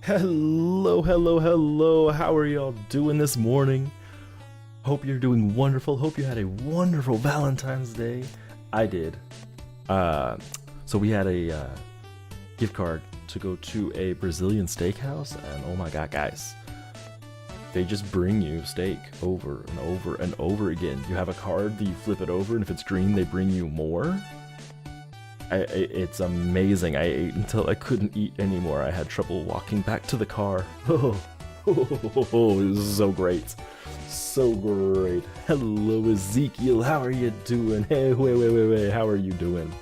Hello, hello, hello. How are y'all doing this morning? Hope you're doing wonderful. Hope you had a wonderful Valentine's Day. I did. So we had a gift card to go to a Brazilian steakhouse, and oh my god, guys, they just bring you steak over and over and over again. You have a card that you flip it over, and if it's green, they bring you more. It's amazing. I ate until I couldn't eat anymore. I had trouble walking back to the car. It was so great. So great. Hello, Ezekiel. How are you doing? Hey, wait. How are you doing?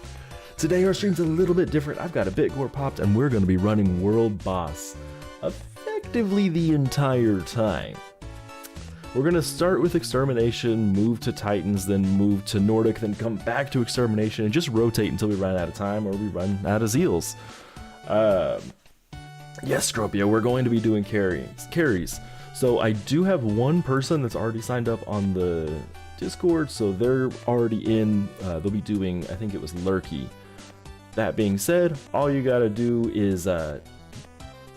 Today our stream's a little bit different. I've got a bit gore popped, and we're going to be running World Boss effectively the entire time. We're going to start with Extermination, move to Titans, then move to Nordic, then come back to Extermination, and just rotate until we run out of time or we run out of xeals. Yes, Stropia, we're going to be doing carries. So I do have one person that's already signed up on the Discord, so they're already in. They'll be doing, I think it was lerky. That being said, all you gotta do is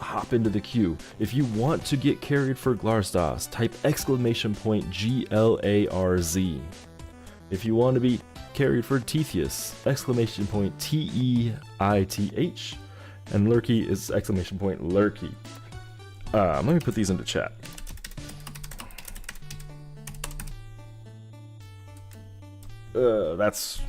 hop into the queue. If you want to get carried for glarz, type !GLARZ. If you want to be carried for teithius, !TEITH, and lerky is !lerky. Let me put these into chat. That's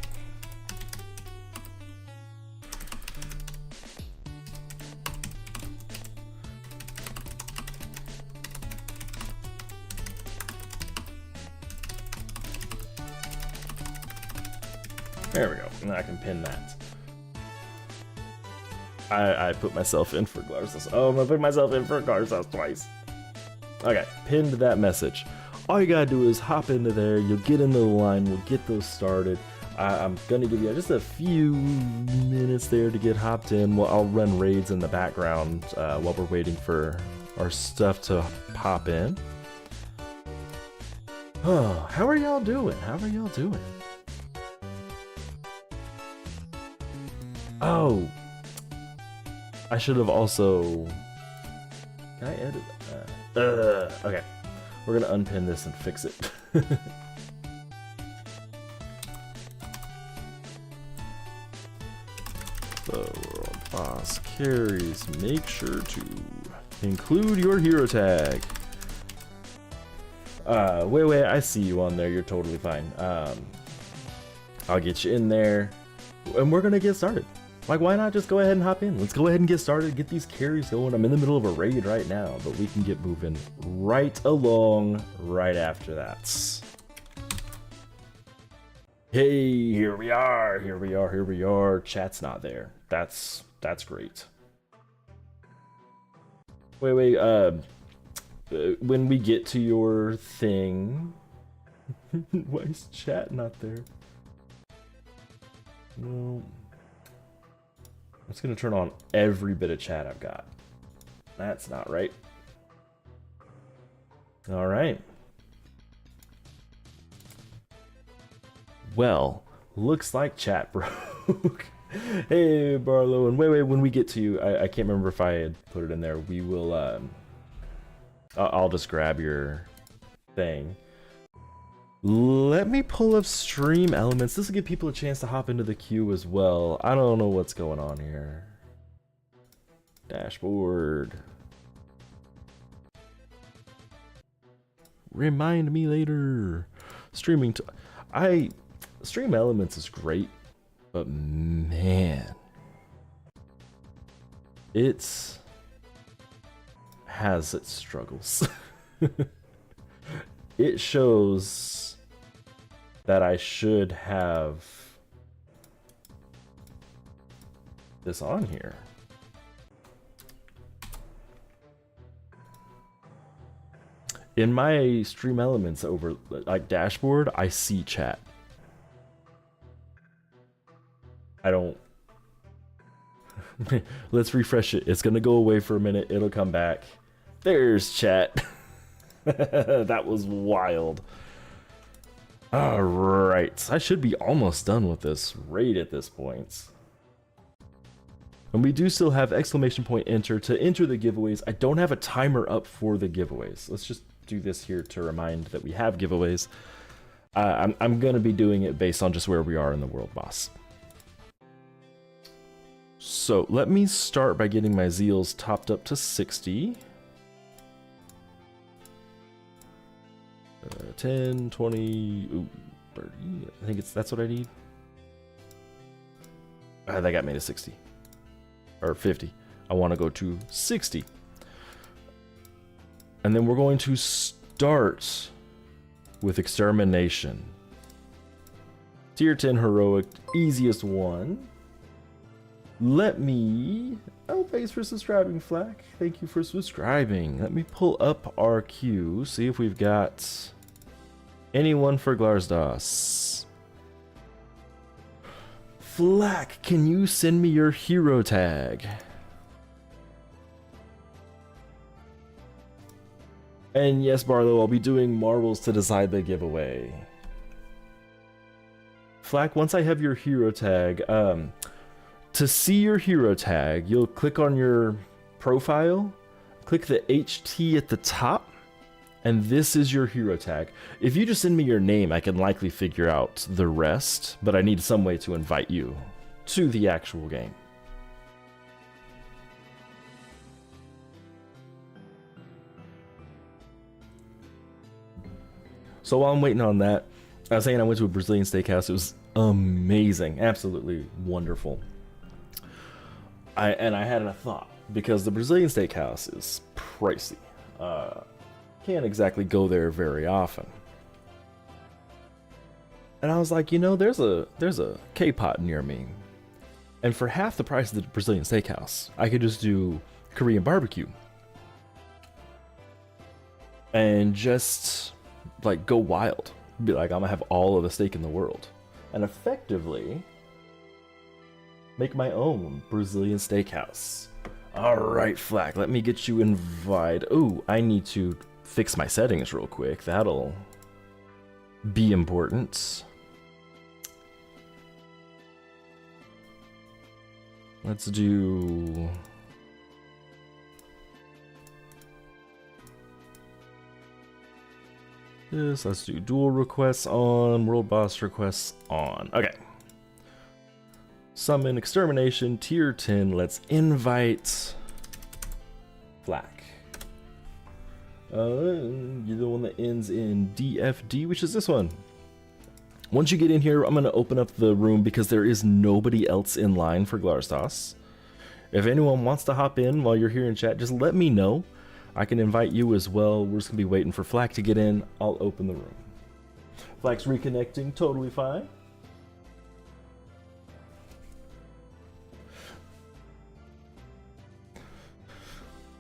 there we go, and I can pin that. I put myself in for glarz. Oh, I'm gonna put myself in for glarz twice. Okay, pinned that message. All you gotta do is hop into there, you'll get into the line, we'll get those started. I'm gonna give you just a few minutes there to get hopped in. Well, I'll run raids in the background while we're waiting for our stuff to pop in. Oh, how are y'all doing? Oh, I should have also. Can I edit? Okay, we're gonna unpin this and fix it. So, World Boss carries. Make sure to include your hero tag. Wait, I see you on there. You're totally fine. I'll get you in there, and we're gonna get started. Like, why not just go ahead and hop in? Let's go ahead and get started, get these carries going. I'm in the middle of a raid right now, but we can get moving right along right after that. Hey, here we are. Chat's not there. That's great. Wait, when we get to your thing, why is chat not there? No. I'm just gonna turn on every bit of chat I've got. That's not right. All right. Well, looks like chat broke. Hey, Barlow, and wait, when we get to you, I can't remember if I had put it in there. We will, I'll just grab your thing. Let me pull up stream elements. This will give people a chance to hop into the queue as well. I don't know what's going on here. Dashboard. Remind me later. Stream elements is great, but man, it has its struggles. It shows that I should have this on here. In my stream elements over like dashboard, I see chat. I don't. Let's refresh it. It's gonna go away for a minute. It'll come back. There's chat. That was wild. Alright, I should be almost done with this raid at this point. And we do still have exclamation point enter to enter the giveaways. I don't have a timer up for the giveaways. Let's just do this here to remind that we have giveaways. I'm going to be doing it based on just where we are in the world boss. So let me start by getting my xeals topped up to 60. 10, 20, ooh, 30. I think that's what I need. That got me to 60. Or 50. I want to go to 60. And then we're going to start with extermination. Tier 10 heroic, easiest one. Let me... Oh, thanks for subscribing, Flack. Thank you for subscribing. Let me pull up our queue, see if we've got anyone for Glarz. Flack, can you send me your hero tag? And yes, Barlow, I'll be doing marbles to decide the giveaway. Flack, once I have your hero tag, to see your hero tag, you'll click on your profile, click the HT at the top, and this is your hero tag. If you just send me your name, I can likely figure out the rest, but I need some way to invite you to the actual game. So while I'm waiting on that, I was saying I went to a Brazilian steakhouse. It was amazing, absolutely wonderful. I had a thought, because the Brazilian steakhouse is pricey. Can't exactly go there very often. And I was like, you know, there's a K-pot near me. And for half the price of the Brazilian steakhouse, I could just do Korean barbecue. And just, like, go wild. Be like, I'm gonna have all of the steak in the world. And effectively make my own Brazilian steakhouse. Alright, Flack, let me get you invited. Oh, I need to fix my settings real quick. That'll be important. Let's do... this. Let's do dual requests on, world boss requests on. Okay. Summon extermination, tier 10. Let's invite Flack. You're the one that ends in DFD, which is this one. Once you get in here, I'm going to open up the room because there is nobody else in line for Glarz. If anyone wants to hop in while you're here in chat, just let me know. I can invite you as well. We're just going to be waiting for Flack to get in. I'll open the room. Flack's reconnecting, totally fine.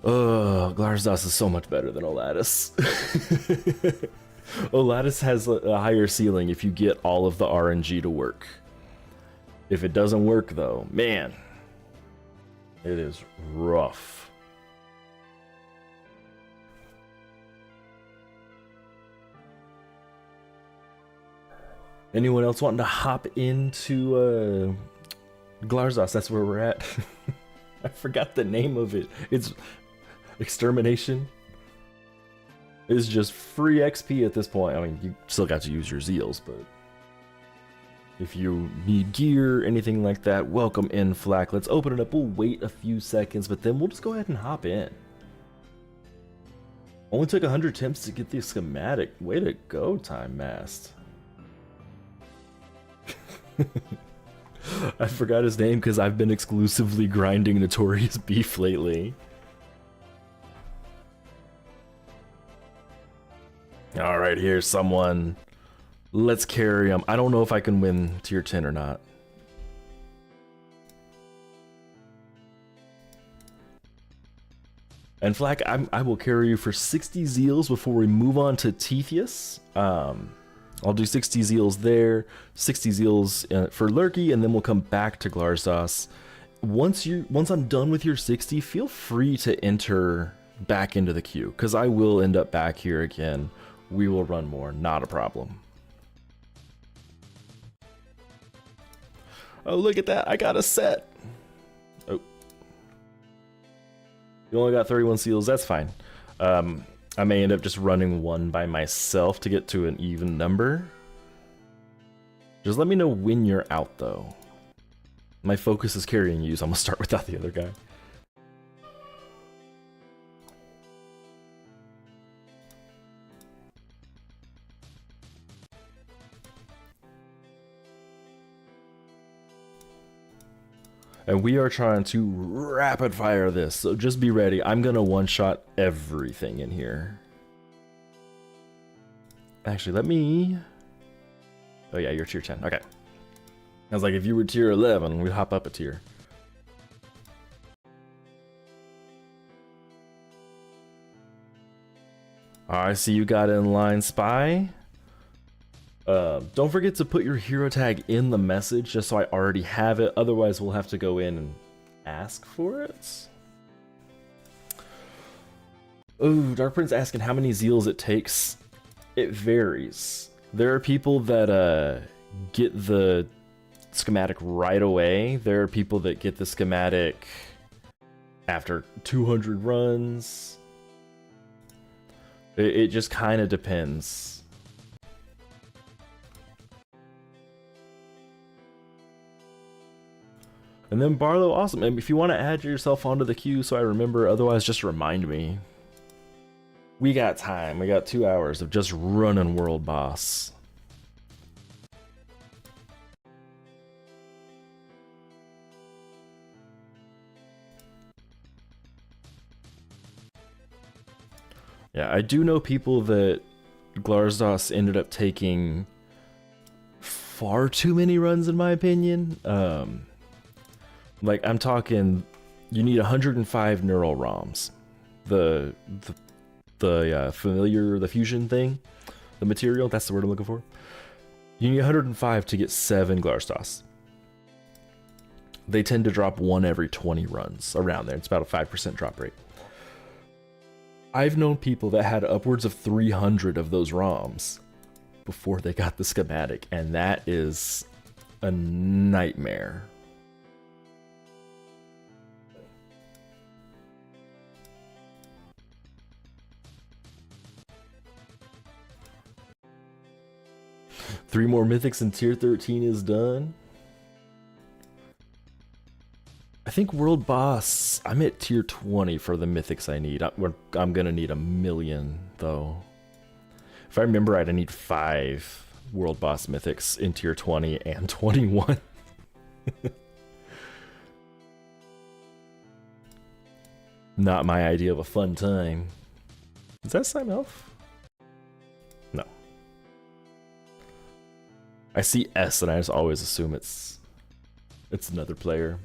Glarz is so much better than Olatus. Olatus has a higher ceiling if you get all of the RNG to work. If it doesn't work though, man, it is rough. Anyone else wanting to hop into Glarz? That's where we're at. I forgot the name of it. It's Extermination. It's just free XP at this point. I mean, you still got to use your xeals, but if you need gear, anything like that, welcome in, Flack. Let's open it up. We'll wait a few seconds, but then we'll just go ahead and hop in. Only took 100 attempts to get the schematic. Way to go, Time Mast. I forgot his name because I've been exclusively grinding Notorious Beef lately. Alright, here's someone. Let's carry him. I don't know if I can win tier 10 or not. And Flack, I will carry you for 60 xeals before we move on to Teithius. I'll do 60 xeals there, 60 xeals for Lerky, and then we'll come back to Glarz. Once I'm done with your 60, feel free to enter back into the queue, because I will end up back here again. We will run more, not a problem. Oh, look at that, I got a set. Oh, You only got 31 seals, that's fine. I may end up just running one by myself to get to an even number. Just let me know when you're out, though. My focus is carrying you, so I'm gonna start without the other guy. And we are trying to rapid fire this, so just be ready. I'm gonna one-shot everything in here. Actually, let me... Oh yeah, you're tier 10, okay. I was like, if you were tier 11, we'd hop up a tier. I see you got inline spy. Don't forget to put your hero tag in the message, just so I already have it. Otherwise, we'll have to go in and ask for it. Oh, Dark Prince asking how many xeals it takes. It varies. There are people that get the schematic right away. There are people that get the schematic after 200 runs. It just kind of depends. And then Barlow, awesome. And if you want to add yourself onto the queue so I remember, otherwise just remind me. We got time. We got 2 hours of just running World Boss. Yeah, I do know people that Glarzdos ended up taking far too many runs, in my opinion. Like, I'm talking, you need 105 neural ROMs. The familiar, the fusion thing, the material, that's the word I'm looking for. You need 105 to get 7 Glarzdos. They tend to drop 1 every 20 runs, around there. It's about a 5% drop rate. I've known people that had upwards of 300 of those ROMs before they got the schematic, and that is a nightmare. Three more mythics and tier 13 is done. I think World Boss, I'm at tier 20 for the mythics I need. I'm gonna need 1 million though. If I remember right, I need 5 World Boss mythics in tier 20 and 21. Not my idea of a fun time. Is that Sign Elf? No. I see S and I just always assume it's another player.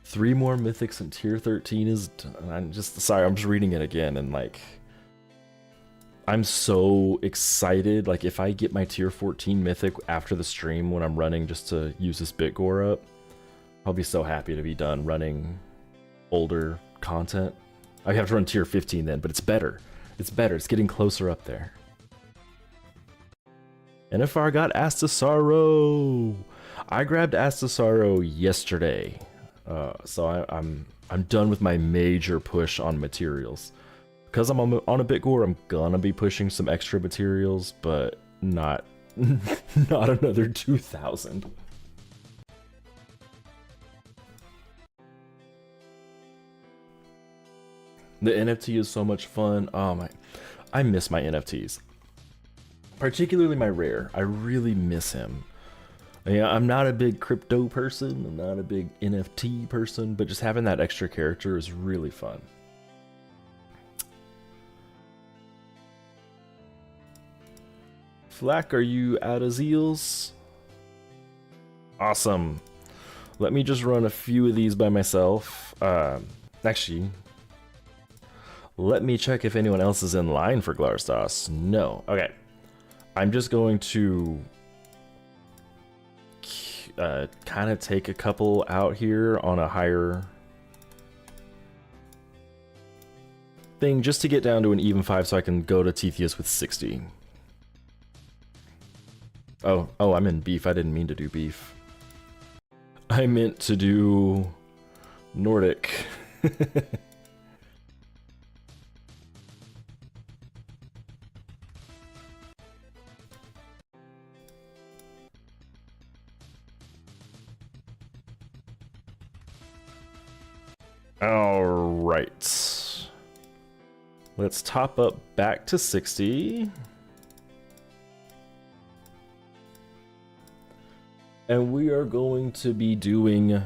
Three more mythics and tier 13 is done. I'm just sorry, I'm just reading it again and like I'm so excited. Like if I get my tier 14 mythic after the stream when I'm running just to use this Bitgore up, I'll be so happy to be done running older content. I have to run tier 15 then, but it's better. It's better. It's getting closer up there. NFR got Astasaro. I grabbed Astasaro yesterday. So I'm done with my major push on materials. Because I'm on a Bitgore, I'm gonna be pushing some extra materials, but not not another 2,000. The NFT is so much fun. Oh my, I miss my NFTs. Particularly my rare. I really miss him. Yeah, I'm not a big crypto person, I'm not a big NFT person, but just having that extra character is really fun. Flack, are you out of xeals? Awesome. Let me just run a few of these by myself. Actually, let me check if anyone else is in line for Glarzdos. No. Okay. I'm just going to kind of take a couple out here on a higher thing just to get down to an even 5 so I can go to Teithius with 60. Oh, I'm in beef. I didn't mean to do beef. I meant to do Nordic. All right. Let's top up back to 60. And we are going to be doing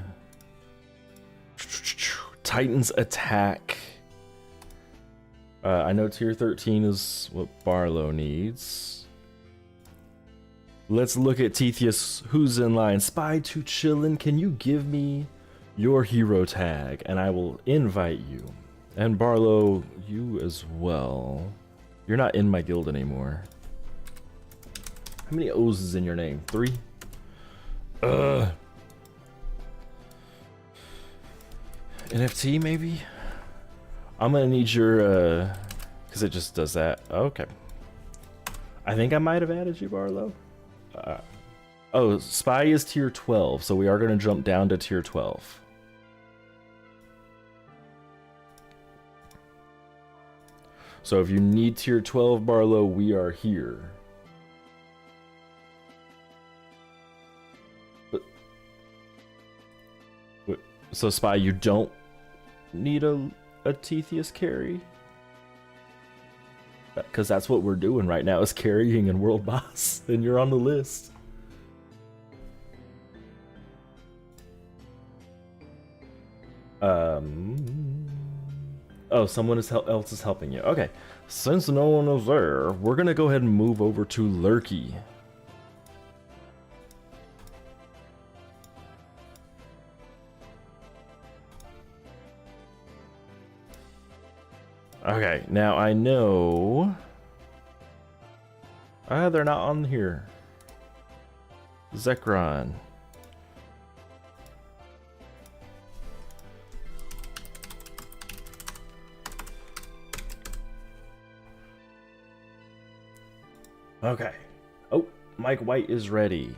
Titan's Attack. I know tier 13 is what Barlow needs. Let's look at Teithius. Who's in line? Spy to Chillin', can you give me your hero tag? And I will invite you. And Barlow, you as well. You're not in my guild anymore. How many O's is in your name? 3? NFT maybe? I'm gonna need your because it just does that. Okay. I think I might have added you, Barlow. Oh, Spy is tier 12, so we are gonna jump down to tier 12. So if you need tier 12, Barlow, we are here. So Spy, you don't need a Teithius carry? Because that's what we're doing right now, is carrying and world boss, and you're on the list. Oh, someone else is helping you. Okay, since no one is there, we're gonna go ahead and move over to Lerky. Okay, now I know... they're not on here. Zekron. Okay. Oh, Mike White is ready.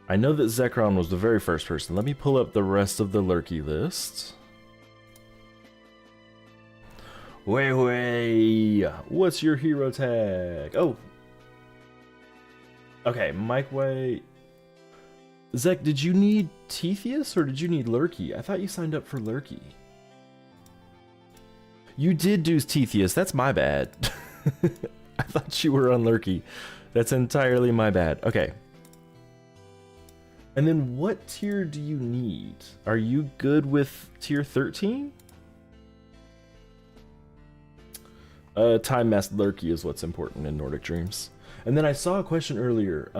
I know that Zekron was the very first person. Let me pull up the rest of the Lerky list. Wait, what's your hero tag? Oh. Okay, Mike White. Zek, did you need Teithius or did you need Lerky? I thought you signed up for Lerky. You did do Teithius, that's my bad. I thought you were on Lerky. That's entirely my bad. Okay. And then what tier do you need? Are you good with tier 13? Time Masked Lerky is what's important in Nordic Dreams. And then I saw a question earlier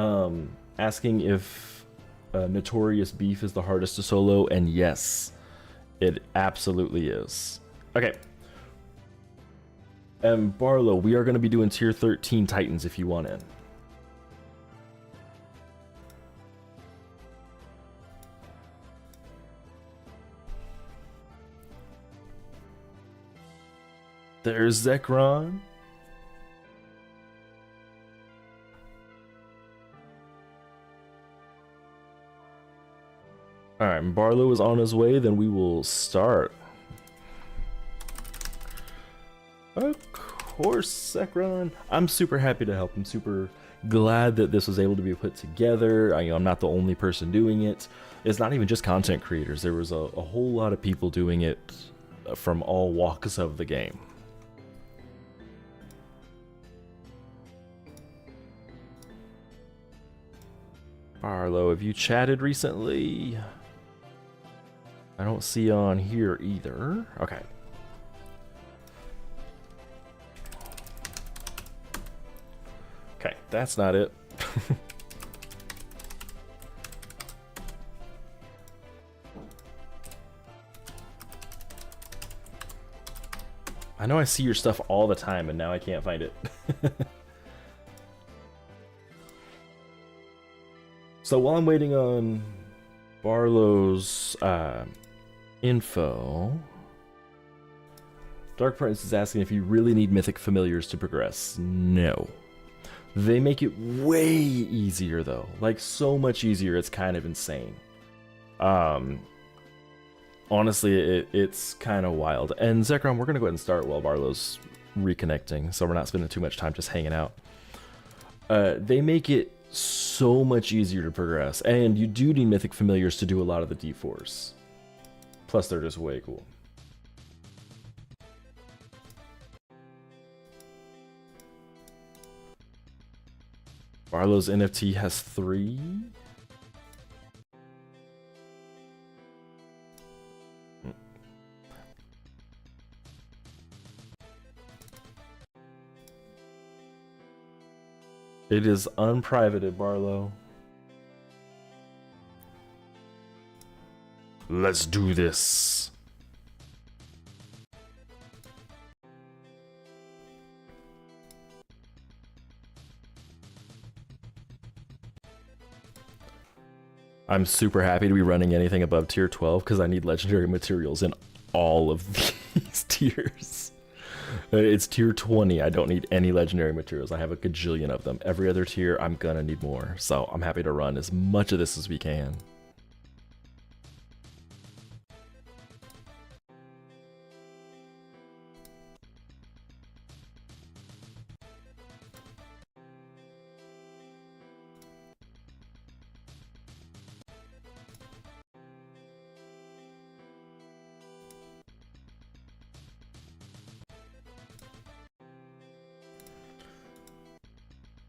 asking if Notorious Beef is the hardest to solo, and yes, it absolutely is. Okay. And Barlow, we are going to be doing tier 13 Titans if you want in. There's Zekron. Alright, Barlow is on his way, then we will start. Of course, Zekron. I'm super happy to help. I'm super glad that this was able to be put together. I'm not the only person doing it. It's not even just content creators. There was a whole lot of people doing it from all walks of the game. Barlow, have you chatted recently? I don't see on here either. Okay. Okay, that's not it. I know I see your stuff all the time and now I can't find it. So while I'm waiting on Barlow's info, Dark Prince is asking if you really need mythic familiars to progress. No. They make it way easier though, like so much easier. It's kind of insane. Honestly, it's kind of wild. And Zekrom, we're gonna go ahead and start while Barlow's reconnecting, so we're not spending too much time just hanging out. They make it so much easier to progress, and you do need mythic familiars to do a lot of the D4s. Plus, they're just way cool. Barlow's NFT has 3. It is unprivated, Barlow. Let's do this. I'm super happy to be running anything above tier 12 because I need legendary materials in all of these tiers. It's tier 20. I don't need any legendary materials. I have a gajillion of them. Every other tier, I'm gonna need more. So I'm happy to run as much of this as we can.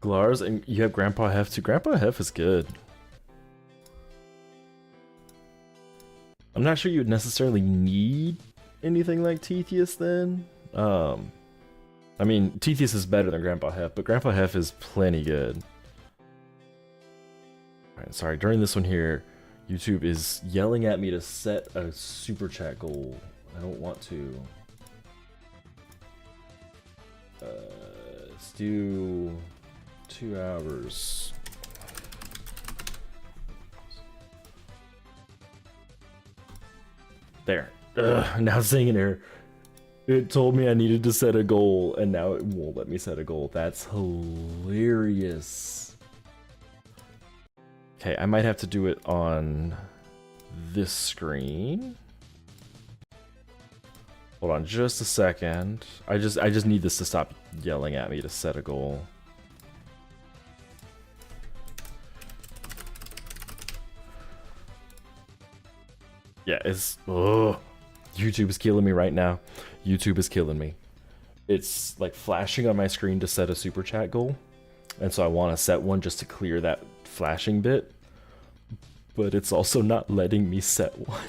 Glarz, and you have Grandpa Hef too. Grandpa Hef is good. I'm not sure you would necessarily need anything like Teithius then. I mean, Teithius is better than Grandpa Hef, but Grandpa Hef is plenty good. Alright, sorry, during this one here, YouTube is yelling at me to set a super chat goal. I don't want to. Let's do 2 hours. There. Now it's saying an error. It told me I needed to set a goal, and now it won't let me set a goal. That's hilarious. Okay, I might have to do it on this screen. Hold on just a second. I just need this to stop yelling at me to set a goal. Yeah, it's YouTube is killing me right now. YouTube is killing me. It's like flashing on my screen to set a super chat goal. And so I want to set one just to clear that flashing bit. But it's also not letting me set one.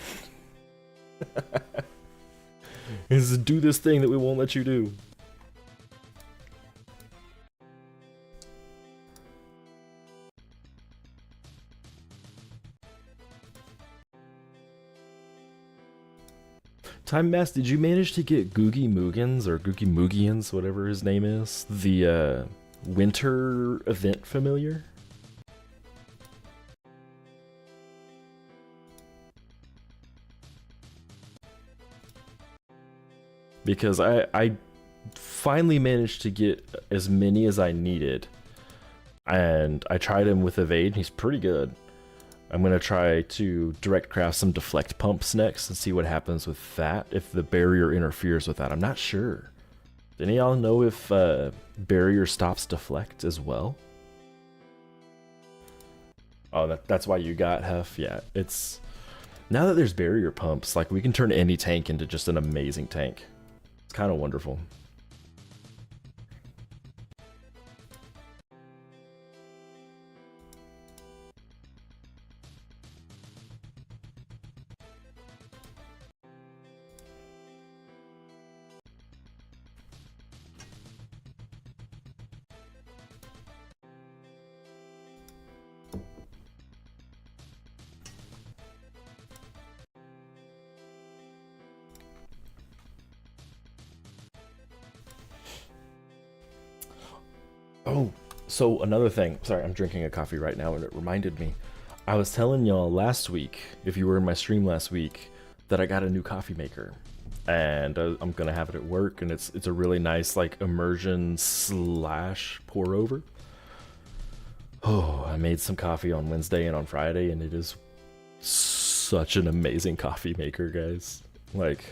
It's do this thing that we won't let you do. Time Mass, did you manage to get Googie Moogans or Googie Moogians, whatever his name is, the winter event familiar? Because I finally managed to get as many as I needed, and I tried him with Evade, and he's pretty good. I'm going to try to direct craft some deflect pumps next and see what happens with that, if the barrier interferes with that. I'm not sure. Do any of y'all know if barrier stops deflect as well? Oh, that's why you got Hef. Yeah, it's... Now that there's barrier pumps, like we can turn any tank into just an amazing tank. It's kind of wonderful. Oh, so another thing. Sorry, I'm drinking a coffee right now and it reminded me. I was telling y'all last week, if you were in my stream last week, that I got a new coffee maker. And I'm gonna have it at work, and it's a really nice like immersion slash pour over. Oh, I made some coffee on Wednesday and on Friday, and it is such an amazing coffee maker, guys. Like,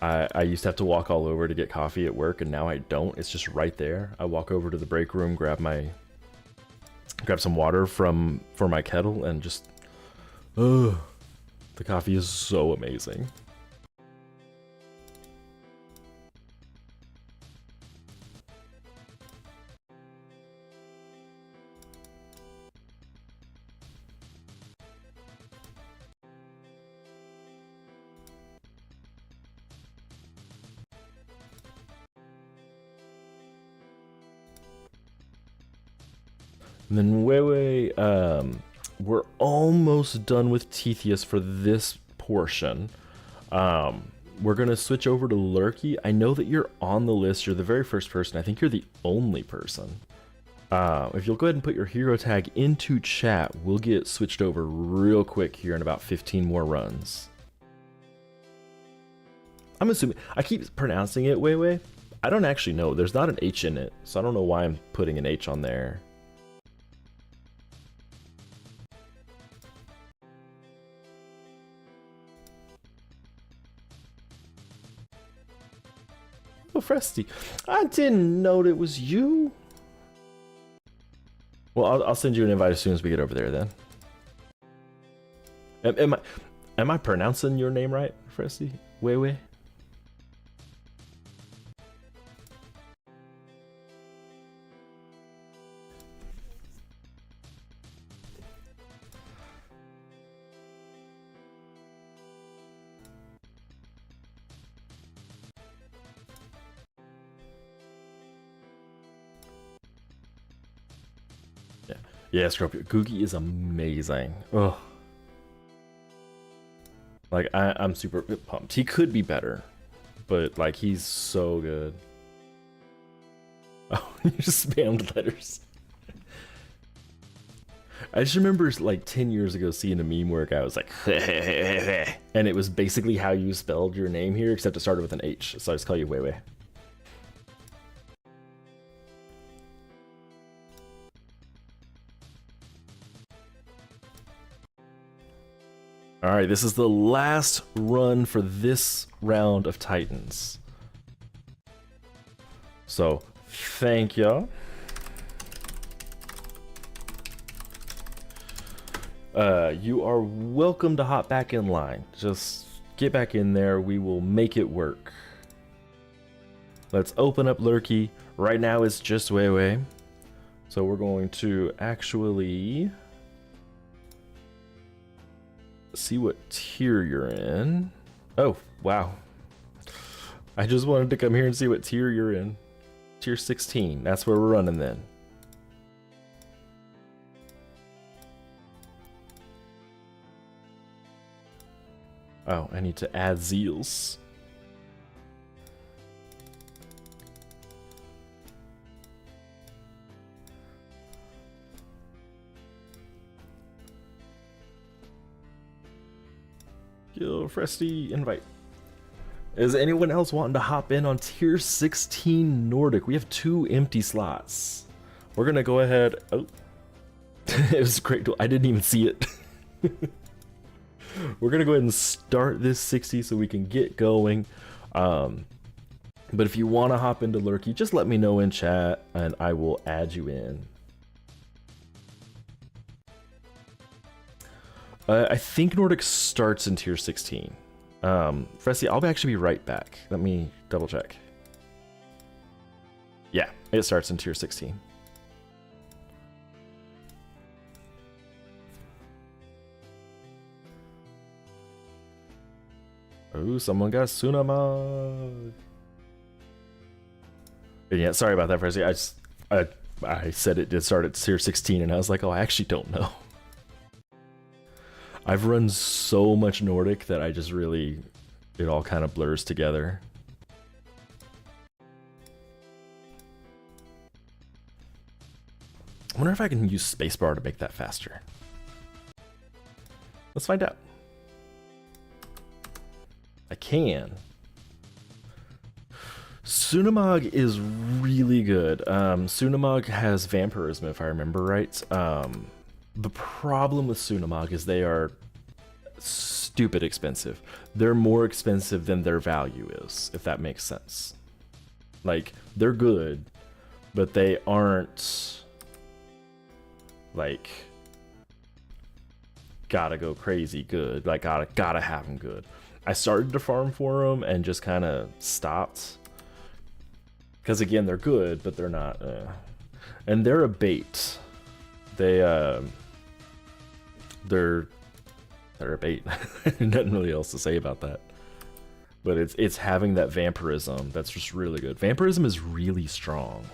I used to have to walk all over to get coffee at work, and now I don't. It's just right there. I walk over to the break room, grab some water for my kettle, and just, the coffee is so amazing. And then we're almost done with Teithius for this portion. We're gonna switch over to Lerky. I know that you're on the list. You're the very first person. I think you're the only person. If you'll go ahead and put your hero tag into chat, we'll get switched over real quick here in about 15 more runs. I'm assuming, I keep pronouncing it Wei. I don't actually know. There's not an H in it, so I don't know why I'm putting an H on there. Oh, Fresty, I didn't know it was you. Well, I'll send you an invite as soon as we get over there then. Am I pronouncing your name right, Fresty? Wei? Yeah, Scorpio. Googie is amazing. Ugh. Like, I'm super pumped. He could be better, but, like, he's so good. Oh, you just spammed letters. I just remember, like, 10 years ago seeing a meme where a guy was like, and it was basically how you spelled your name here, except it started with an H, so I just call you Wei. Alright, this is the last run for this round of Titans. So, thank y'all. You are welcome to hop back in line. Just get back in there. We will make it work. Let's open up Lerky. Right now it's just Wei. So we're going to actually see what tier you're in. Oh, wow. I just wanted to come here and see what tier you're in. Tier 16. That's where we're running then. Oh, I need to add xeals. Yo, Fresty, invite. Is anyone else wanting to hop in on tier 16 Nordic? We have 2 empty slots. We're gonna go ahead. Oh, it was great. I didn't even see it. We're gonna go ahead and start this 60 so we can get going. But if you want to hop into Lerky, just let me know in chat and I will add you in. I think Nordic starts in tier 16. Fresty, I'll actually be right back. Let me double check. Yeah, it starts in tier 16. Oh, someone got Sunama. Yeah, sorry about that, Fresty. I said it did start at tier 16, and I was like, oh, I actually don't know. I've run so much Nordic that I just really, it all kind of blurs together. I wonder if I can use spacebar to make that faster. Let's find out. I can. So Sunamog is really good. Sunamog has vampirism, if I remember right. The problem with Sunamog is they are stupid expensive. They're more expensive than their value is, if that makes sense. Like, they're good, but they aren't, like, gotta go crazy good. Like, gotta have them good. I started to farm for them and just kind of stopped. Because, again, they're good, but they're not, and they're a bait. They're a bait. Nothing really else to say about that. But it's having that vampirism that's just really good. Vampirism is really strong.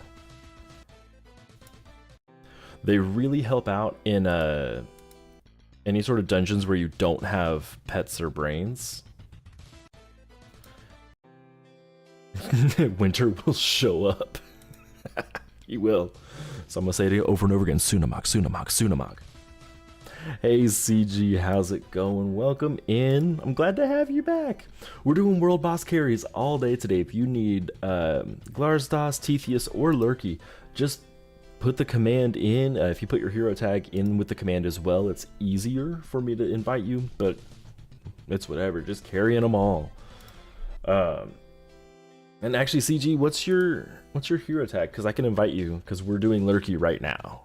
They really help out in any sort of dungeons where you don't have pets or brains. Winter will show up. He will. So I'm gonna say it over and over again. Sunamog, Sunamog, Sunamog. Hey CG, how's it going? Welcome in. I'm glad to have you back. We're doing world boss carries all day today. If you need glarz, teith, or lerky, just put the command in. If you put your hero tag in with the command as well, it's easier for me to invite you, but it's whatever. Just carrying them all. And actually, CG, what's your hero tag? Because I can invite you, because we're doing lerky right now.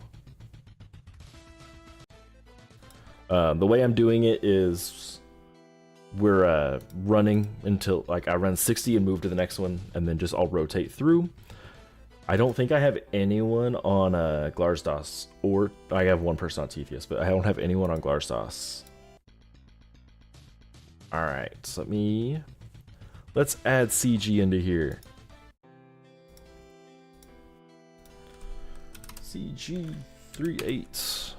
The way I'm doing it is we're running until, like, I run 60 and move to the next one, and then just I'll rotate through. I don't think I have anyone on glarz, or I have one person on teith, but I don't have anyone on glarz. Alright, so let's add CG into here. CG38.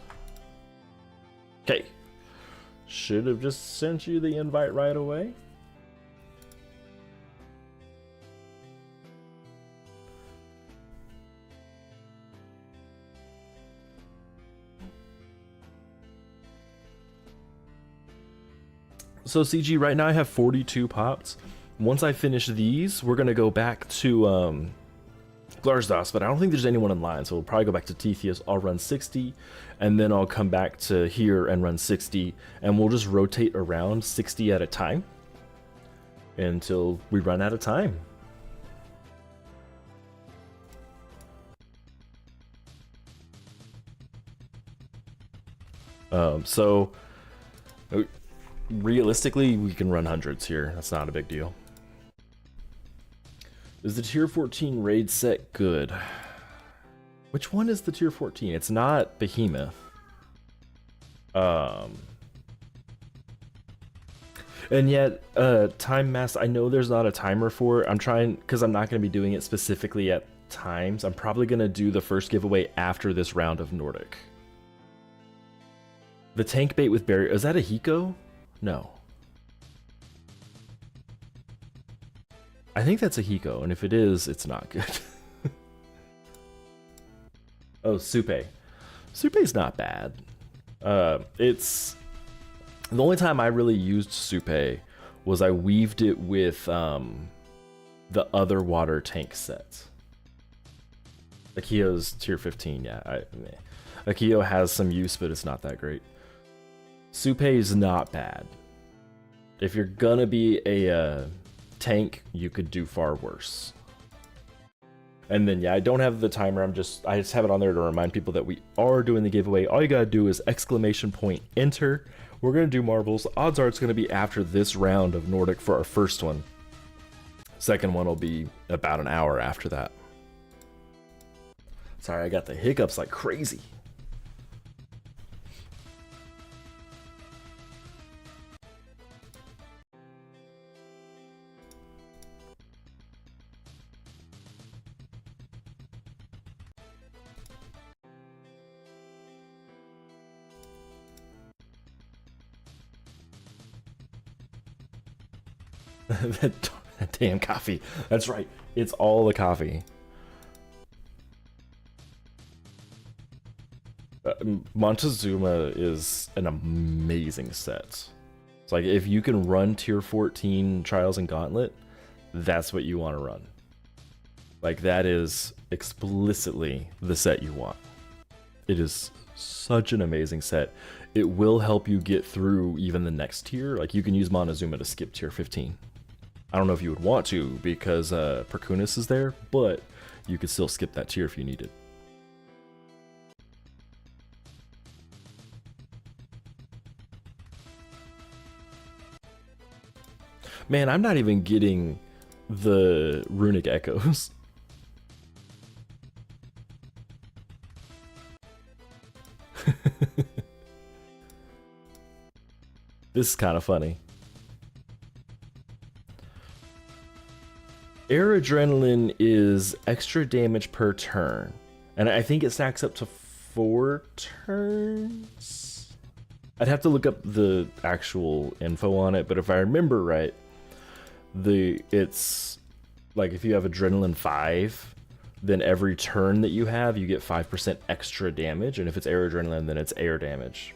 Okay. Should have just sent you the invite right away. So CG, right now I have 42 pops. Once I finish these, we're gonna go back to glarz, but I don't think there's anyone in line, so we'll probably go back to teith. I'll run 60, and then I'll come back to here and run 60, and we'll just rotate around 60 at a time until we run out of time. So realistically, we can run hundreds here. That's not a big deal. Is the tier 14 raid set good? Which one is the tier 14? It's not Behemoth. And yet, time mass, I know there's not a timer for it. I'm trying, because I'm not going to be doing it specifically at times. I'm probably going to do the first giveaway after this round of Nordic. The tank bait with barrier, is that a Hiko? No. I think that's a Hiko, and if it is, it's not good. Oh, Supe. Supe's not bad. It's... The only time I really used Supe was I weaved it with the other water tank set. Akio's tier 15, yeah. Akio has some use, but it's not that great. Supe is not bad. If you're gonna be a tank, you could do far worse. And then yeah, I don't have the timer. I just have it on there to remind people that we are doing the giveaway. All you gotta do is ! enter. We're gonna do marbles. Odds are it's gonna be after this round of Nordic for our first one. Second one will be about an hour after that. Sorry, I got the hiccups like crazy. that damn coffee. That's right. It's all the coffee. Montezuma is an amazing set. It's like if you can run tier 14 Trials and Gauntlet, that's what you want to run. Like, that is explicitly the set you want. It is such an amazing set. It will help you get through even the next tier. Like, you can use Montezuma to skip tier 15. I don't know if you would want to because Perkunas is there, but you could still skip that tier if you needed. Man, I'm not even getting the runic echoes. This is kind of funny. Air Adrenaline is extra damage per turn, and I think it stacks up to 4 turns. I'd have to look up the actual info on it, but if I remember right, it's like if you have Adrenaline 5, then every turn that you have, you get 5% extra damage, and if it's Air Adrenaline, then it's air damage.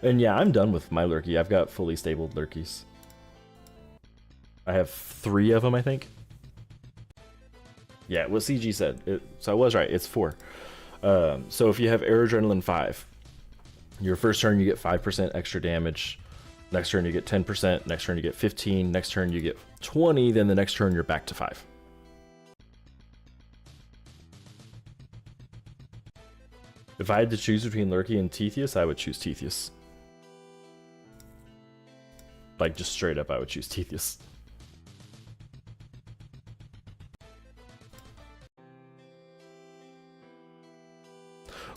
And yeah, I'm done with my Lerky. I've got fully stabled Lerkies. I have 3 of them, I think. Yeah, what CG said. So I was right, it's 4. So if you have Air Adrenaline 5, your first turn you get 5% extra damage. Next turn you get 10%, next turn you get 15, next turn you get 20, then the next turn you're back to 5. If I had to choose between Lerky and Teithius, I would choose Teithius. Like, just straight up, I would choose Teithius.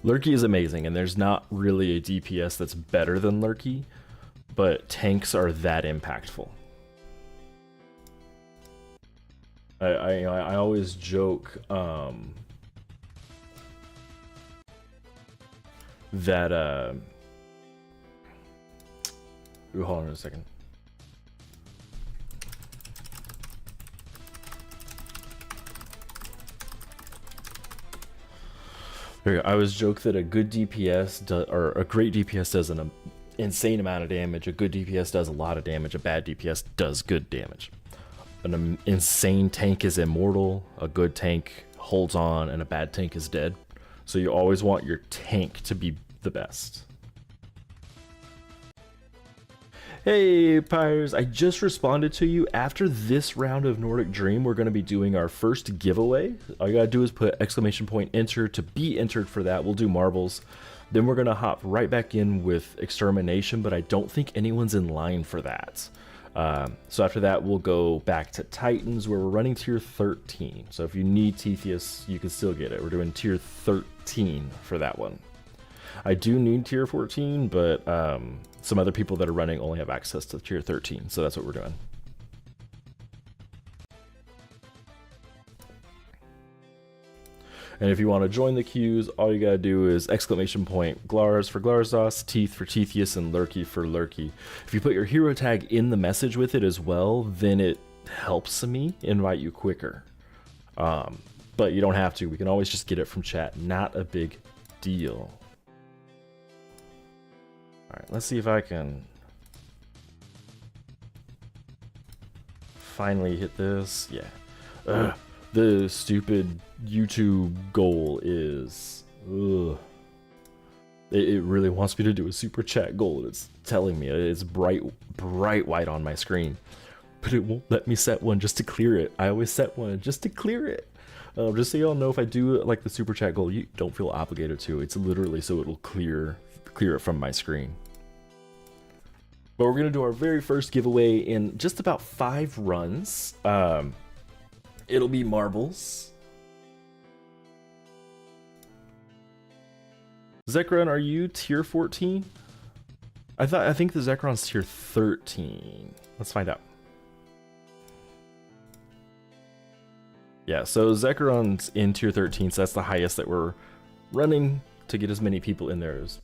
Lerky is amazing, and there's not really a DPS that's better than Lerky, but tanks are that impactful. I always joke that ooh, hold on a second. There you go. I always joke that a good DPS or a great DPS does an insane amount of damage. A good DPS does a lot of damage. A bad DPS does good damage. An insane tank is immortal. A good tank holds on, and a bad tank is dead. So you always want your tank to be the best. Hey Pyres, I just responded to you. After this round of Nordic Dream, we're going to be doing our first giveaway. All you gotta do is put exclamation point enter to be entered for that. We'll do marbles. Then we're going to hop right back in with Extermination, but I don't think anyone's in line for that. So after that, we'll go back to Titans, where we're running tier 13. So if you need Teithius, you can still get it. We're doing tier 13 for that one. I do need tier 14, but some other people that are running only have access to tier 13, so that's what we're doing. And if you want to join the queues, all you gotta do is exclamation point glarz for Glarzos, teeth for Teithius, and lerky for lerky. If you put your hero tag in the message with it as well, then it helps me invite you quicker. But you don't have to. We can always just get it from chat. Not a big deal. Alright, let's see if I can finally hit this. Yeah. Ugh. The stupid YouTube goal is... Ugh. It really wants me to do a super chat goal. It's telling me it's bright white on my screen. But it won't let me set one just to clear it. I always set one just to clear it. Just so y'all know, if I do like the super chat goal, you don't feel obligated to. It's literally so it'll clear it from my screen. But we're gonna do our very first giveaway in just about 5 runs. It'll be marbles. Zekron, are you tier 14? I think the Zekron's tier 13. Let's find out. Yeah, so Zekron's in tier 13, so that's the highest that we're running to get as many people in there as...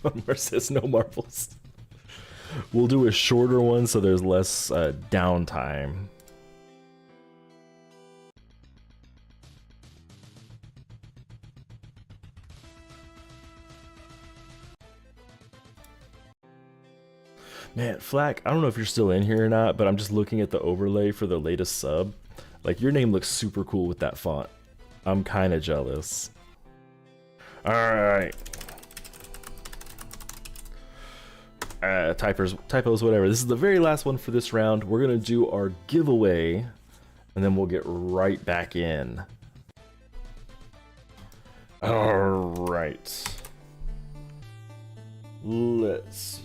Cromwell says no marbles. We'll do a shorter one so there's less downtime. Man, Flack, I don't know if you're still in here or not, but I'm just looking at the overlay for the latest sub. Like, your name looks super cool with that font. I'm kind of jealous. Alright. Typos, whatever. This is the very last one for this round. We're gonna do our giveaway, and then we'll get right back in. Alright. Let's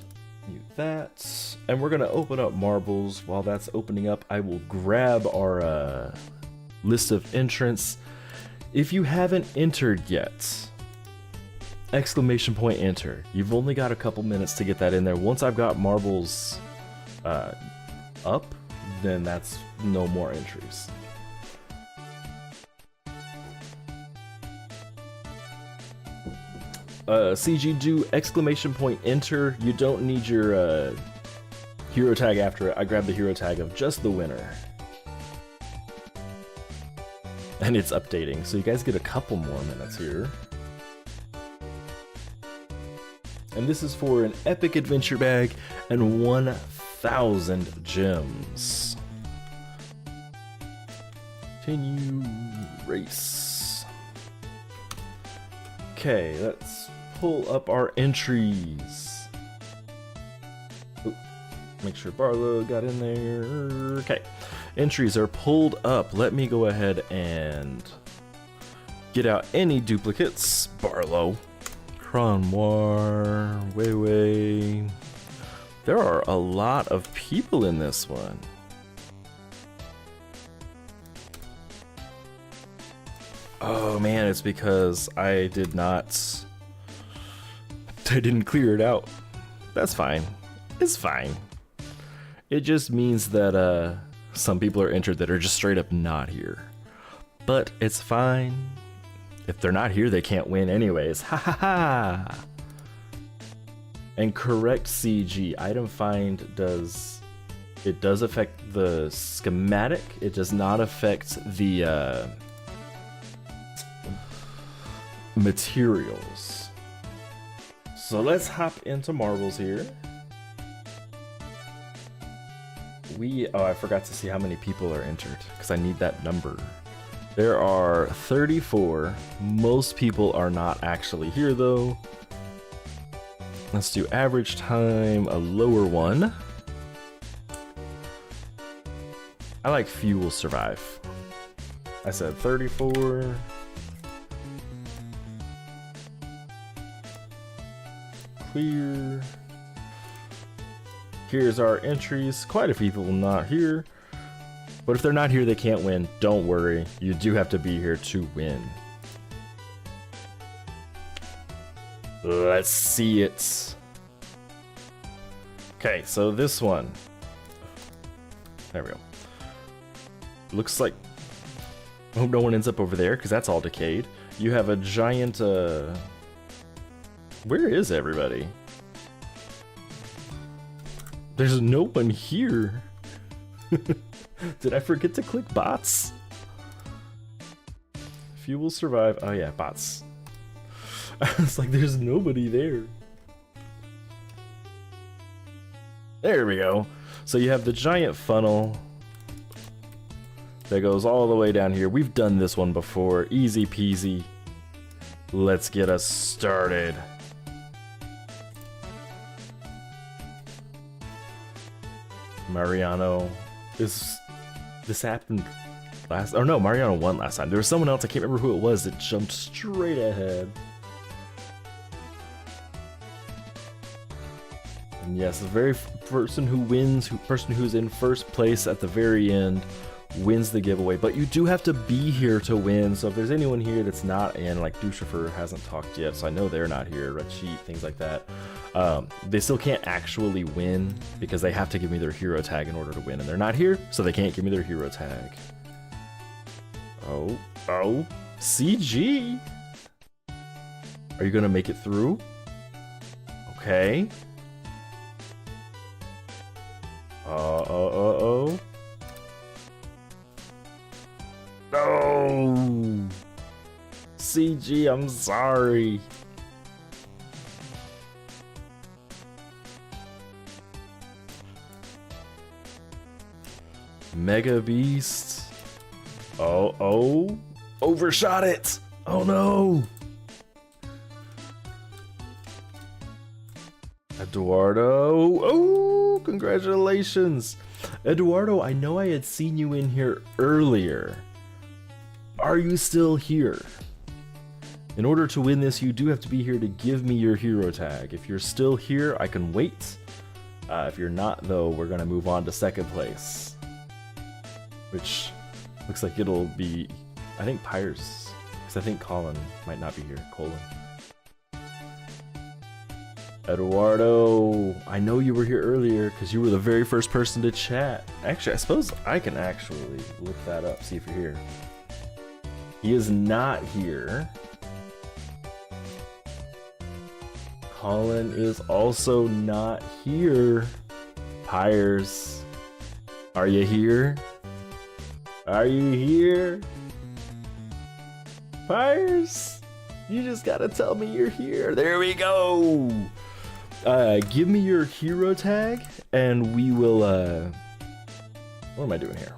mute that. And we're gonna open up marbles. While that's opening up, I will grab our list of entrants. If you haven't entered yet, exclamation point enter. You've only got a couple minutes to get that in there. Once I've got marbles up, then that's no more entries. CG, do exclamation point enter. You don't need your hero tag after it. I grabbed the hero tag of just the winner. And it's updating, so you guys get a couple more minutes here. And this is for an epic adventure bag and 1,000 gems. Continue race. Okay, let's pull up our entries. Ooh, make sure Barlow got in there. Okay, entries are pulled up. Let me go ahead and get out any duplicates. Barlow, Cronmoir, Weiwei. There are a lot of people in this one. Oh man, it's because I didn't clear it out. That's fine. It's fine. It just means that some people are entered that are just straight up not here. But it's fine. If they're not here, they can't win anyways. Ha ha ha! And correct CG. Item find does affect the schematic. It does not affect the materials. So let's hop into marbles here. I forgot to see how many people are entered because I need that number. There are 34. Most people are not actually here though. Let's do average time, a lower one. I like few will survive. I said 34. Clear. Here's our entries. Quite a few people not here. But if they're not here, they can't win. Don't worry. You do have to be here to win. Let's see it. Okay, so this one. There we go. Looks like... I hope no one ends up over there, because that's all decayed. You have a giant... Where is everybody? There's no one here. Did I forget to click bots? Few will survive. Oh yeah, bots. It's like there's nobody there. There we go. So you have the giant funnel that goes all the way down here. We've done this one before. Easy peasy. Let's get us started. Mariano is... This happened last... Oh no, Mariano won last time. There was someone else, I can't remember who it was, that jumped straight ahead. And yes, the very person who wins, person who's in first place at the very end, wins the giveaway. But you do have to be here to win, so if there's anyone here that's not in, like Dushifer hasn't talked yet, so I know they're not here, Red Sheet, things like that. They still can't actually win because they have to give me their hero tag in order to win, and they're not here, so they can't give me their hero tag. Oh, CG! Are you gonna make it through? Okay. Oh. No! CG, I'm sorry. Mega Beast. Oh, overshot it. Oh no. Eduardo. Oh, congratulations. Eduardo, I know I had seen you in here earlier. Are you still here? In order to win this, you do have to be here to give me your hero tag. If you're still here, I can wait. If you're not, though, we're going to move on to second place. Which looks like it'll be, I think, Pyres. Because I think Colin might not be here. Colin. Eduardo, I know you were here earlier because you were the very first person to chat. Actually, I suppose I can actually look that up, see if you're here. He is not here. Colin is also not here. Pyres, are you here? Are you here? Pyres, you just gotta tell me you're here. There we go. Give me your hero tag and we will, what am I doing here?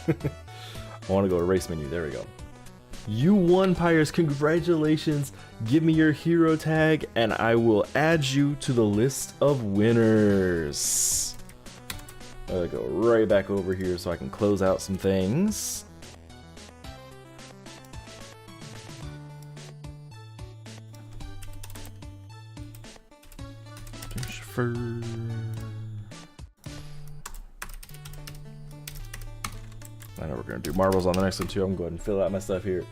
I want to go to race menu. There we go. You won, Pyres. Congratulations. Give me your hero tag and I will add you to the list of winners. I'll go right back over here so I can close out some things. I know we're gonna do marbles on the next one too. I'm going to go ahead and fill out my stuff here.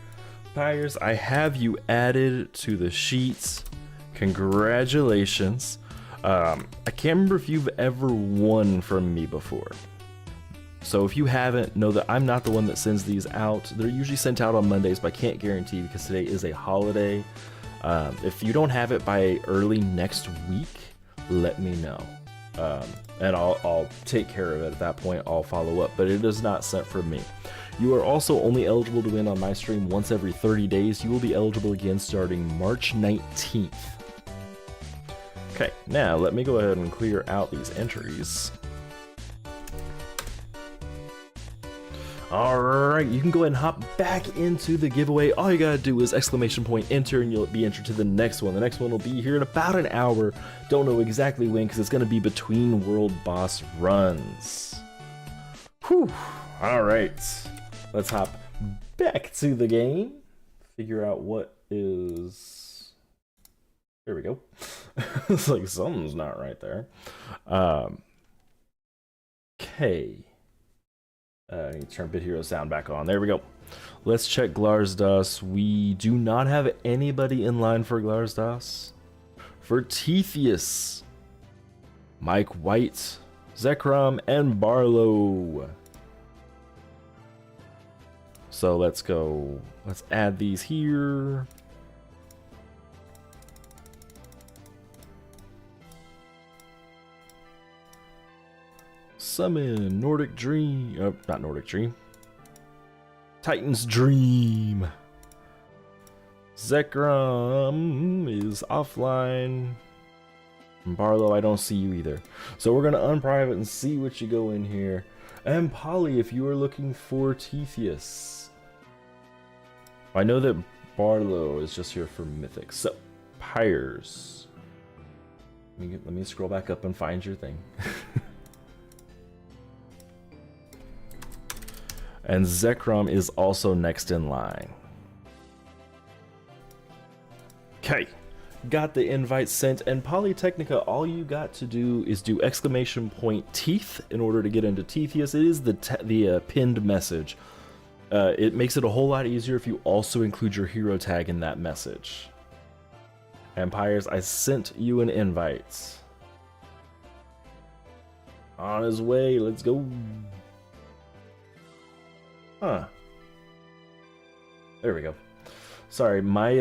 Pyres, I have you added to the sheets. Congratulations. I can't remember if you've ever won from me before. So if you haven't, know that I'm not the one that sends these out. They're usually sent out on Mondays, but I can't guarantee because today is a holiday. If you don't have it by early next week, let me know. And I'll take care of it at that point. I'll follow up, but it is not sent from me. You are also only eligible to win on my stream once every 30 days. You will be eligible again starting March 19th. Okay, now let me go ahead and clear out these entries. Alright, you can go ahead and hop back into the giveaway. All you gotta do is !enter and you'll be entered to the next one. The next one will be here in about an hour. Don't know exactly when because it's gonna be between world boss runs. Whew. Alright, let's hop back to the game. Figure out what is... There we go. It's like something's not right there. Okay. I need to turn Bit Hero sound back on. There we go. Let's check Glarz. We do not have anybody in line for Glarz. For Teithius, Mike White, Zekrom, and Barlow. So let's go. Let's add these here. Summon Nordic Dream, not Nordic Dream, Titan's Dream. Zekrom is offline. Barlow, I don't see you either. So we're gonna unprivate and see what you go in here. And Polly, if you are looking for Teithius. I know that Barlow is just here for Mythic. So, Pyres. Let me scroll back up and find your thing. And Zekrom is also next in line. Okay, got the invite sent, and Polytechnica, all you got to do is do !teeth in order to get into Teithius. It is the pinned message. It makes it a whole lot easier if you also include your hero tag in that message. And Pyres, I sent you an invite. On his way, let's go. Huh. There we go. Sorry, my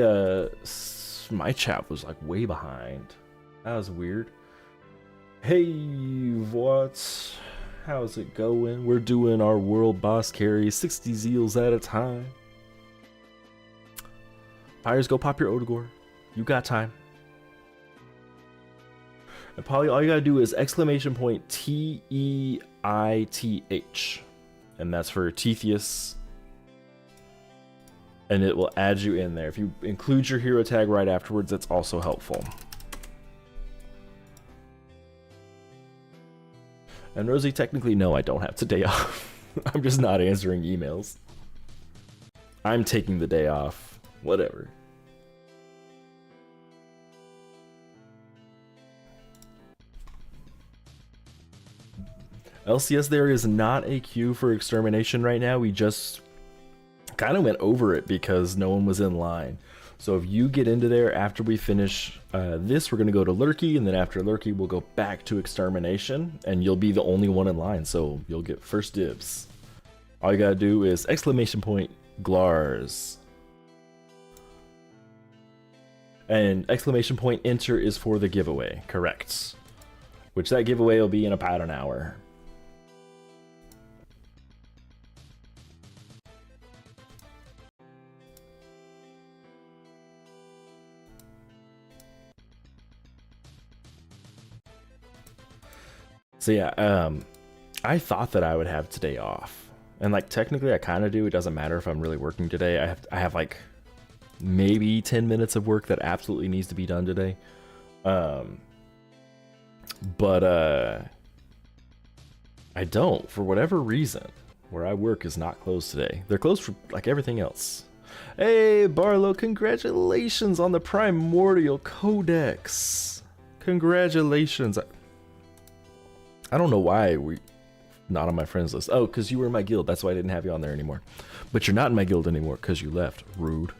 chat was like way behind. That was weird. Hey, what? How's it going? We're doing our world boss carry, 60 xeals at a time. Pyres, go pop your Odagor. You got time. And Polly, all you gotta do is exclamation point TEITH, and that's for Teithius, and it will add you in there. If you include your hero tag right afterwards, that's also helpful. And Rosie, technically, no, I don't have today off. I'm just not answering emails. I'm taking the day off. Whatever. LCS, there is not a queue for extermination right now. We just kind of went over it because no one was in line. So if you get into there after we finish this, we're going to go to lerky, and then after lerky we'll go back to extermination, and you'll be the only one in line, so you'll get first dibs. All you gotta do is exclamation point glarz, and exclamation point enter is for the giveaway, correct, which that giveaway will be in about an hour. So yeah, I thought that I would have today off, and like technically I kind of do. It doesn't matter if I'm really working today. I have like maybe 10 minutes of work that absolutely needs to be done today. But I don't, for whatever reason. Where I work is not closed today. They're closed for like everything else. Hey Barlow, congratulations on the Primordial Codex. Congratulations. I don't know why we not on my friends list. Oh, because you were in my guild. That's why I didn't have you on there anymore. But you're not in my guild anymore because you left. Rude.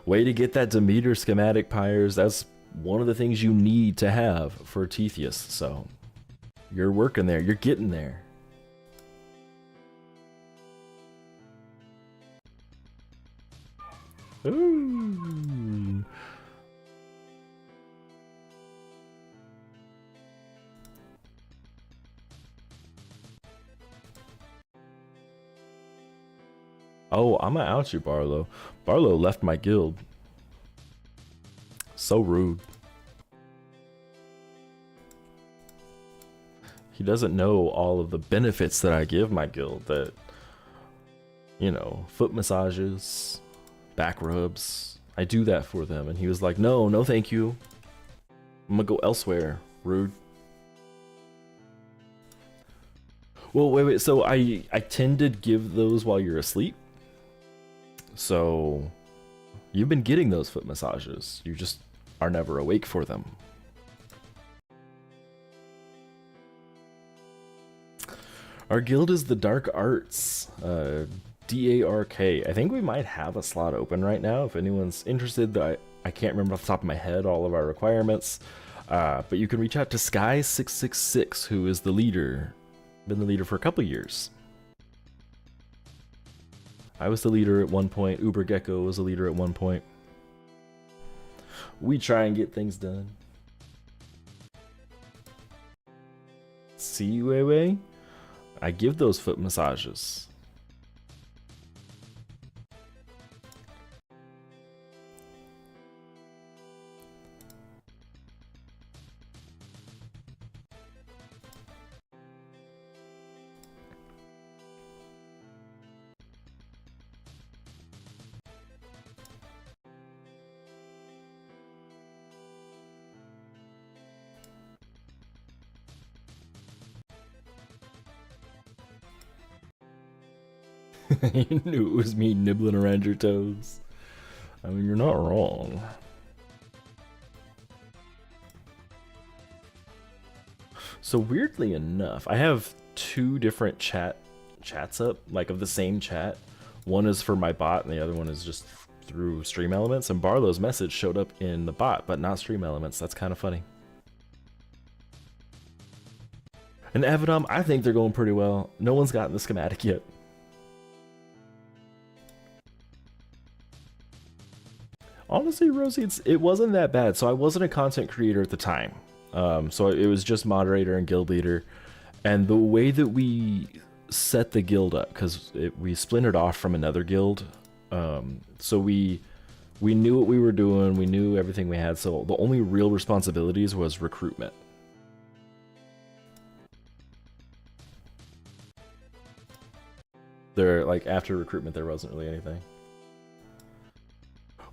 Way to get that Demeter schematic, Pyres. That's one of the things you need to have for Teithius. So you're working there. You're getting there. Ooh. Oh, I'm gonna out you, Barlow. Barlow left my guild. So rude. He doesn't know all of the benefits that I give my guild. That, you know, foot massages, back rubs. I do that for them. And he was like, no, no thank you. I'm gonna go elsewhere. Rude. Well, wait. So I tend to give those while you're asleep. So you've been getting those foot massages. You just are never awake for them. Our guild is the Dark Arts, DARK. I think we might have a slot open right now if anyone's interested. I can't remember off the top of my head all of our requirements, but you can reach out to Sky666, who is the leader. Been the leader for a couple years. I was the leader at one point. Uber Gecko was the leader at one point. We try and get things done. See, Weiwei? I give those foot massages. You knew it was me nibbling around your toes. I mean, you're not wrong. So weirdly enough, I have two different chats up, like of the same chat. One is for my bot and the other one is just through Stream Elements, and Barlow's message showed up in the bot, but not Stream Elements. That's kind of funny. And Avedom, I think they're going pretty well. No one's gotten the schematic yet. Honestly, Rosie, it wasn't that bad. So I wasn't a content creator at the time. So it was just moderator and guild leader. And the way that we set the guild up, because we splintered off from another guild. So we knew what we were doing. We knew everything we had. So the only real responsibilities was recruitment. There, like, after recruitment, there wasn't really anything.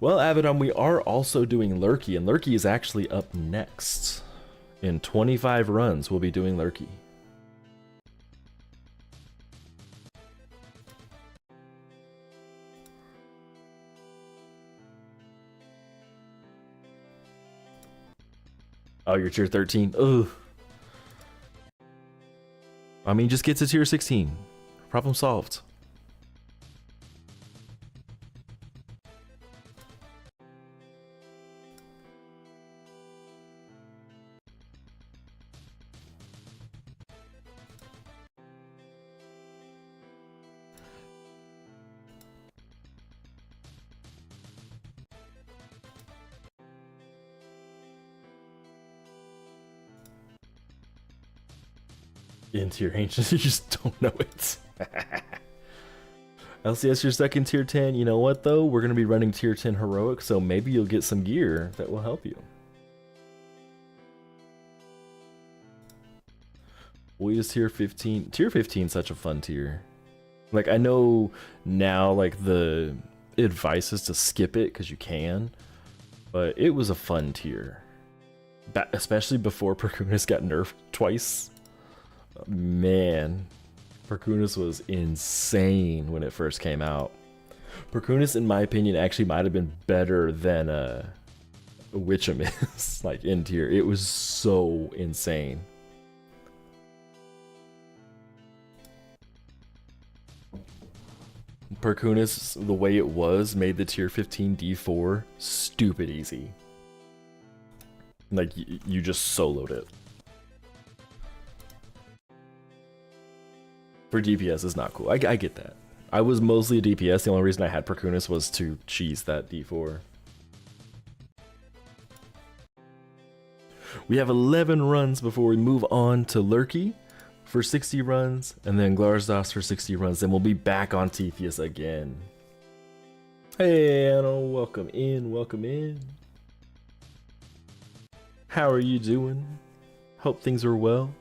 Well, Avedon, we are also doing Lerky, and Lerky is actually up next. In 25 runs, we'll be doing Lerky. Oh, you're tier 13? Ugh. I mean, just get to tier 16. Problem solved. In tier ancients, you just don't know it. LCS, your second tier 10. You know what though? We're gonna be running tier 10 heroic, so maybe you'll get some gear that will help you. We use tier 15. Tier 15 is such a fun tier. Like, I know now, like, the advice is to skip it because you can, but it was a fun tier. Especially before Perkunas got nerfed twice. Man, Perkunas was insane when it first came out. Perkunas, in my opinion, actually might have been better than Witcham is, like, in tier. It was so insane. Perkunas, the way it was, made the tier 15 D4 stupid easy. Like, you just soloed it. For DPS is not cool. I get that. I was mostly a DPS. The only reason I had Perkunas was to cheese that D4. We have 11 runs before we move on to Lerky for 60 runs, and then Glarz for 60 runs. Then we'll be back on Teithius again. Hey, Anna, welcome in, welcome in. How are you doing? Hope things are well.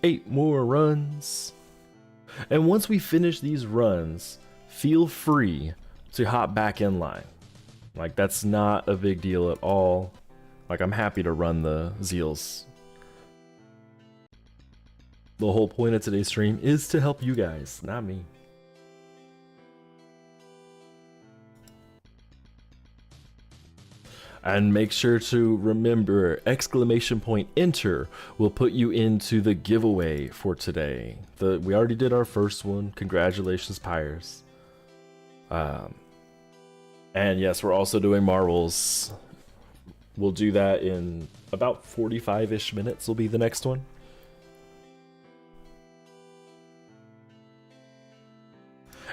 Eight more runs. And once we finish these runs, feel free to hop back in line. Like, that's not a big deal at all. Like, I'm happy to run the xeals. The whole point of today's stream is to help you guys, not me. And make sure to remember, !enter will put you into the giveaway for today. We already did our first one. Congratulations, Pyres. And yes, we're also doing marbles. We'll do that in about 45-ish minutes will be the next one.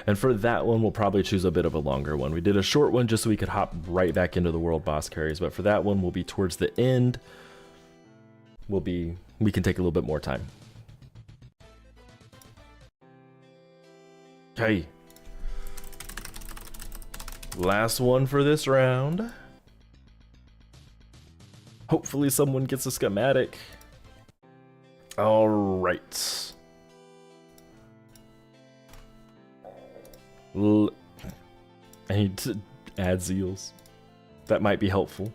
And for that one, we'll probably choose a bit of a longer one. We did a short one just so we could hop right back into the world boss carries, but for that one, we'll be towards the end. We can take a little bit more time. Okay. Last one for this round. Hopefully someone gets a schematic. All right. I need to add xeals. That might be helpful.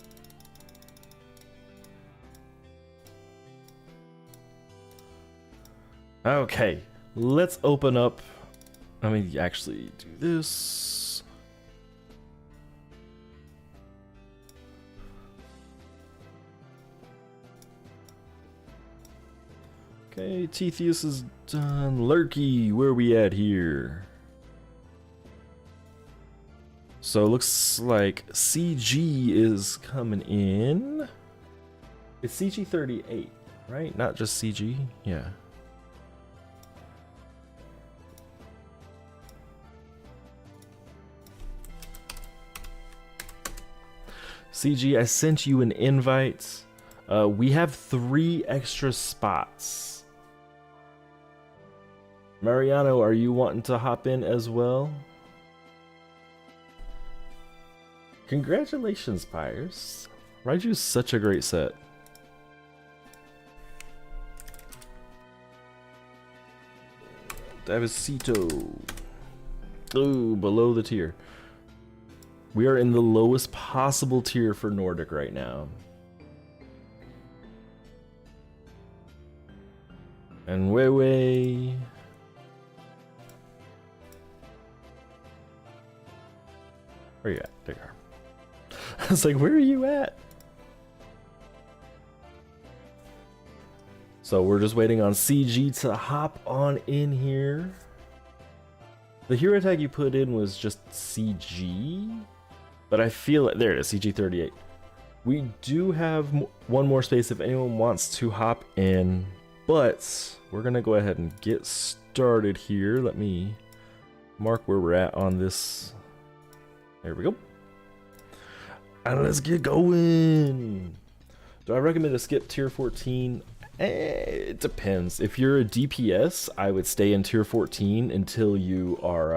Okay, let's open up. Let me actually do this. Okay, Teithius is done. Lerky, where are we at here? So it looks like CG is coming in. It's CG 38, right? Not just CG? Yeah. CG, I sent you an invite. We have 3 extra spots. Mariano, are you wanting to hop in as well? Congratulations, Pyres. Raiju's such a great set. Davicito. Ooh, below the tier. We are in the lowest possible tier for Nordic right now. And Weiwei. Where are you at? There you are. I was like, where are you at? So we're just waiting on CG to hop on in here. The hero tag you put in was just CG, but I feel it. There it is, CG38. We do have one more space if anyone wants to hop in, but we're gonna go ahead and get started here. Let me mark where we're at on this. There we go. And let's get going. Do I recommend to skip tier 14? It depends. If you're a DPS, I would stay in tier 14 until you are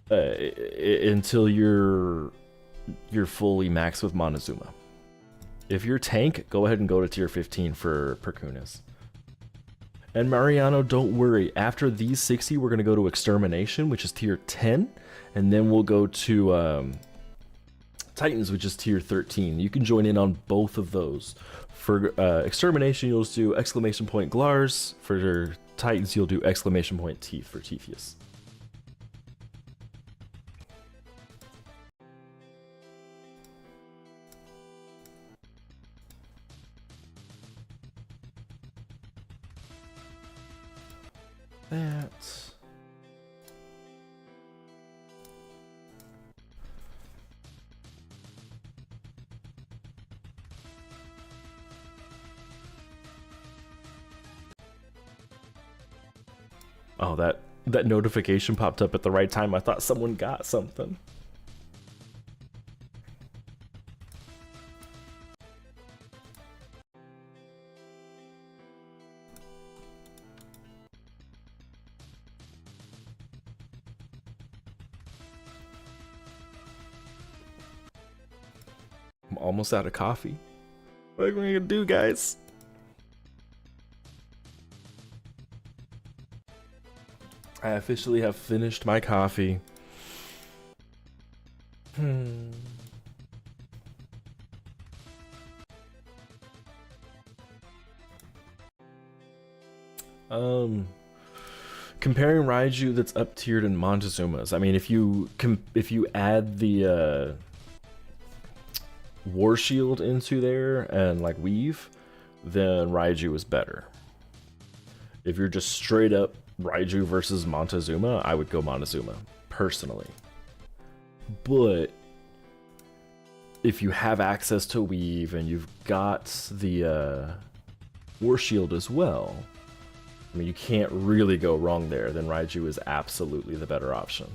until you're fully maxed with Montezuma. If you're tank, go ahead and go to tier 15 for Perkunas. And Mariano, don't worry. After these 60, we're gonna go to Extermination, which is tier 10, and then we'll go to Titans, which is tier 13. You can join in on both of those. For Extermination, you'll just do exclamation point glarz. For Titans, you'll do exclamation point teeth for Teethius. That. Oh, that notification popped up at the right time. I thought someone got something. I'm almost out of coffee. What are we gonna do, guys? I officially have finished my coffee. Comparing Raiju that's up tiered in Montezuma's. I mean, if you add the War Shield into there and like weave, then Raiju is better. If you're just straight up Raiju versus Montezuma, I would go Montezuma, personally. But if you have access to weave and you've got the War Shield as well, I mean, you can't really go wrong there. Then Raiju is absolutely the better option.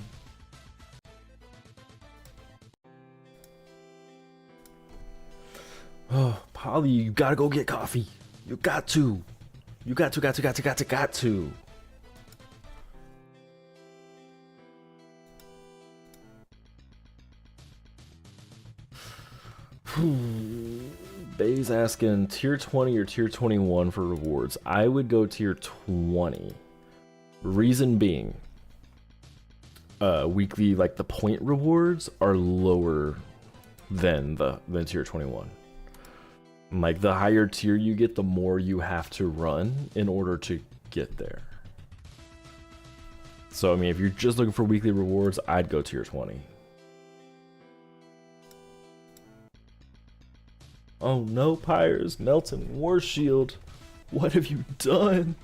Oh, Polly, you gotta go get coffee. You got to. You got to. Bay's asking tier 20 or tier 21 for rewards. I would go tier 20. Reason being, weekly, like the point rewards are lower than tier 21. Like the higher tier you get, the more you have to run in order to get there. So I mean, if you're just looking for weekly rewards, I'd go tier 20. Oh no, Pyre's melting War Shield. What have you done?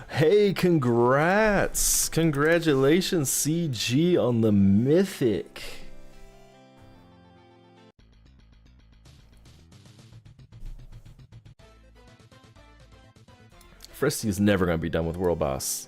Hey, congrats! Congratulations, CG, on the mythic. Fristy is never going to be done with World Boss.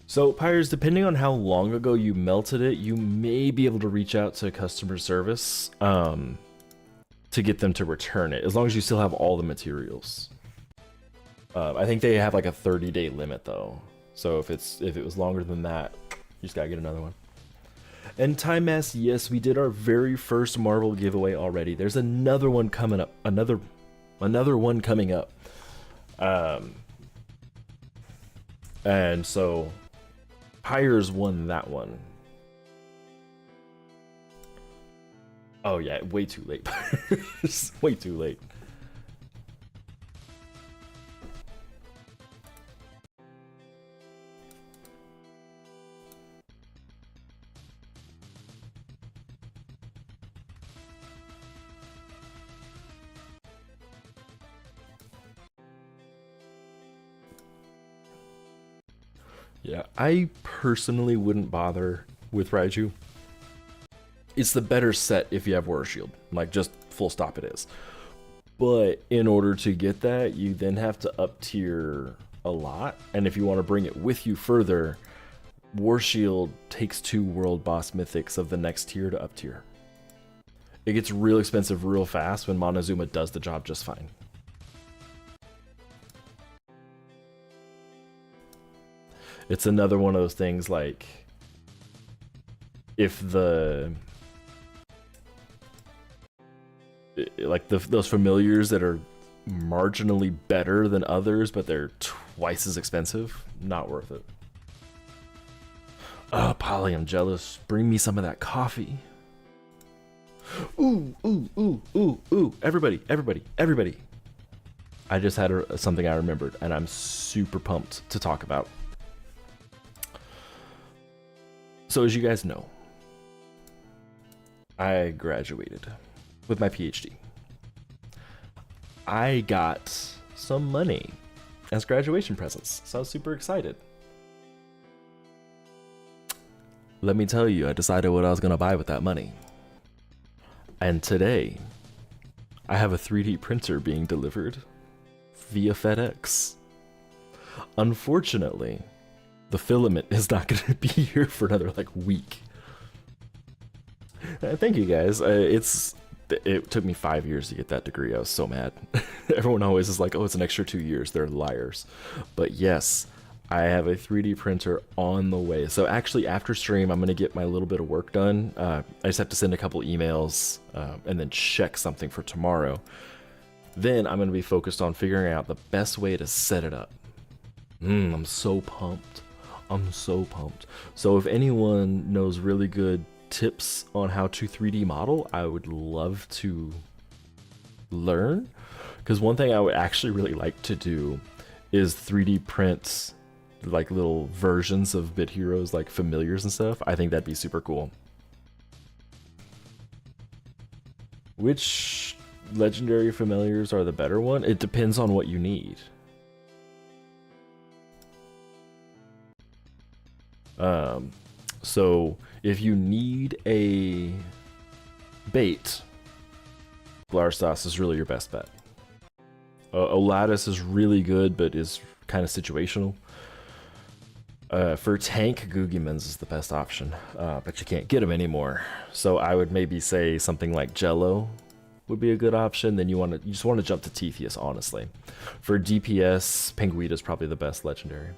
So, Pyres, depending on how long ago you melted it, you may be able to reach out to customer service to get them to return it, as long as you still have all the materials. I think they have like a 30-day limit though. So if it was longer than that, you just gotta get another one. And Time Mass, yes, we did our very first Marvel giveaway already. There's another one coming up. Another one coming up. And so Pyres won that one. Oh yeah, way too late. Way too late. Yeah, I personally wouldn't bother with Raiju. It's the better set if you have Warrior Shield. Like, just full stop it is. But in order to get that, you then have to up tier a lot. And if you want to bring it with you further, War Shield takes 2 World Boss Mythics of the next tier to up tier. It gets real expensive real fast when Monozuma does the job just fine. It's another one of those things like, if the those familiars that are marginally better than others, but they're twice as expensive, not worth it. Oh, Polly, I'm jealous. Bring me some of that coffee. Ooh, ooh, ooh, ooh, ooh. Everybody, everybody, everybody. I just had something I remembered, and I'm super pumped to talk about. So as you guys know, I graduated with my PhD. I got some money as graduation presents, so I was super excited. Let me tell you, I decided what I was gonna buy with that money. And today, I have a 3D printer being delivered via FedEx. Unfortunately, the filament is not gonna be here for another like week. Thank you guys. It took me 5 years to get that degree. I was so mad. Everyone always is like, oh, it's an extra 2 years. They're liars. But yes, I have a 3D printer on the way. So actually after stream, I'm going to get my little bit of work done. I just have to send a couple emails and then check something for tomorrow. Then I'm going to be focused on figuring out the best way to set it up. I'm so pumped. I'm so pumped. So if anyone knows really good tips on how to 3D model, I would love to learn, because one thing I would actually really like to do is 3D print like little versions of Bit Heroes, like familiars and stuff. I think that'd be super cool. Which legendary familiars are the better one? It depends on what you need. So if you need a bait, glarz is really your best bet. Olatus is really good, but is kind of situational. For tank, Gugimens is the best option, but you can't get them anymore. So I would maybe say something like Jello would be a good option. Then you just want to jump to Teithius, honestly. For DPS, Penguita is probably the best legendary.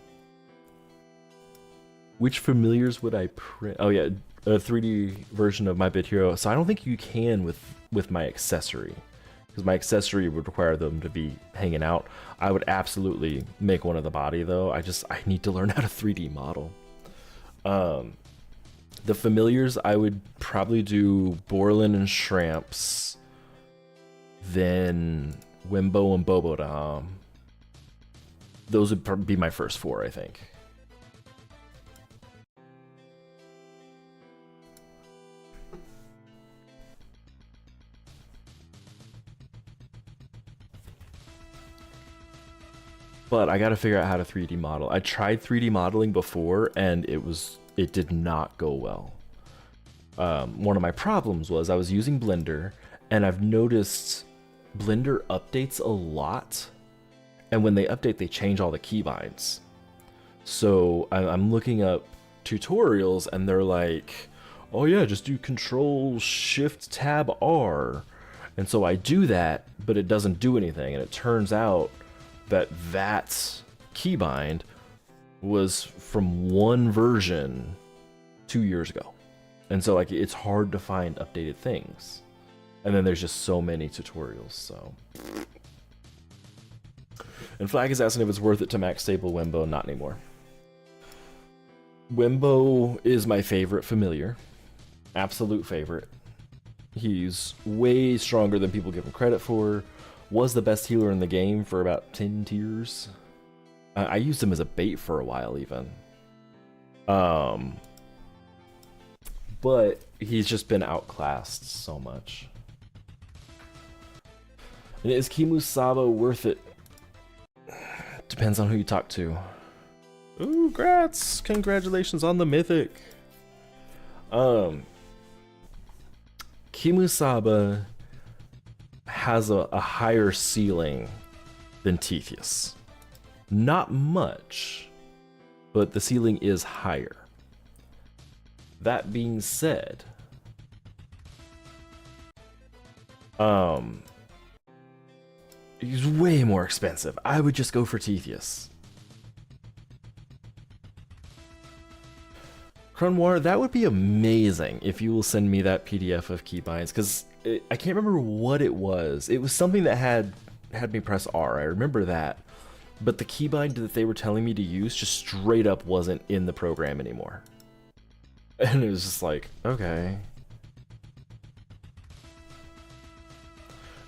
Which familiars would I print? Oh yeah, a 3D version of my Bit Hero. So I don't think you can with my accessory, because my accessory would require them to be hanging out. I would absolutely make one of the body though. I need to learn how to 3D model. The familiars, I would probably do Borlin and Shramps, then Wimbo and Bobodom. Those would probably be my first 4, I think. But I gotta figure out how to 3D model. I tried 3D modeling before and it did not go well. One of my problems was I was using Blender, and I've noticed Blender updates a lot, and when they update they change all the keybinds. So I'm looking up tutorials and they're like, oh yeah, just do Control Shift Tab R. And so I do that, but it doesn't do anything. And it turns out that that keybind was from one version 2 years ago. And so like it's hard to find updated things. And then there's just so many tutorials, so. And Flag is asking if it's worth it to max stable Wimbo. Not anymore. Wimbo is my favorite familiar. Absolute favorite. He's way stronger than people give him credit for. Was the best healer in the game for about 10 tiers. I used him as a bait for a while even. But he's just been outclassed so much. And is Kimusaba worth it? Depends on who you talk to. Ooh, grats! Congratulations on the mythic. Kimusaba has a higher ceiling than Teithius. Not much, but the ceiling is higher. That being said, he's way more expensive. I would just go for Teithius. Crunwar, that would be amazing if you will send me that PDF of keybinds, because I can't remember what it was. It was something that had me press R. I remember that. But the keybind that they were telling me to use just straight up wasn't in the program anymore. And it was just like, okay.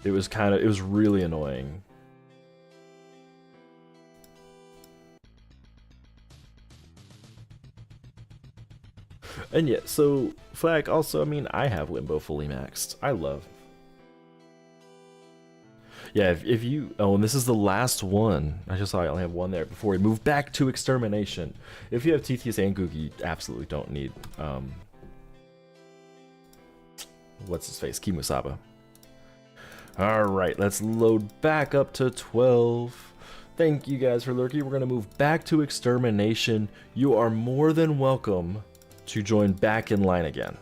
It was really annoying. And yeah, so Flag also, I mean, I have Limbo fully maxed. I love. Yeah, if you, oh, and this is the last one. I just saw I only have one there before we move back to Extermination. If you have Teithius and Googie, you absolutely don't need, what's his face? Kimusaba. Alright, let's load back up to 12. Thank you guys for lurking. We're going to move back to Extermination. You are more than welcome to join back in line again.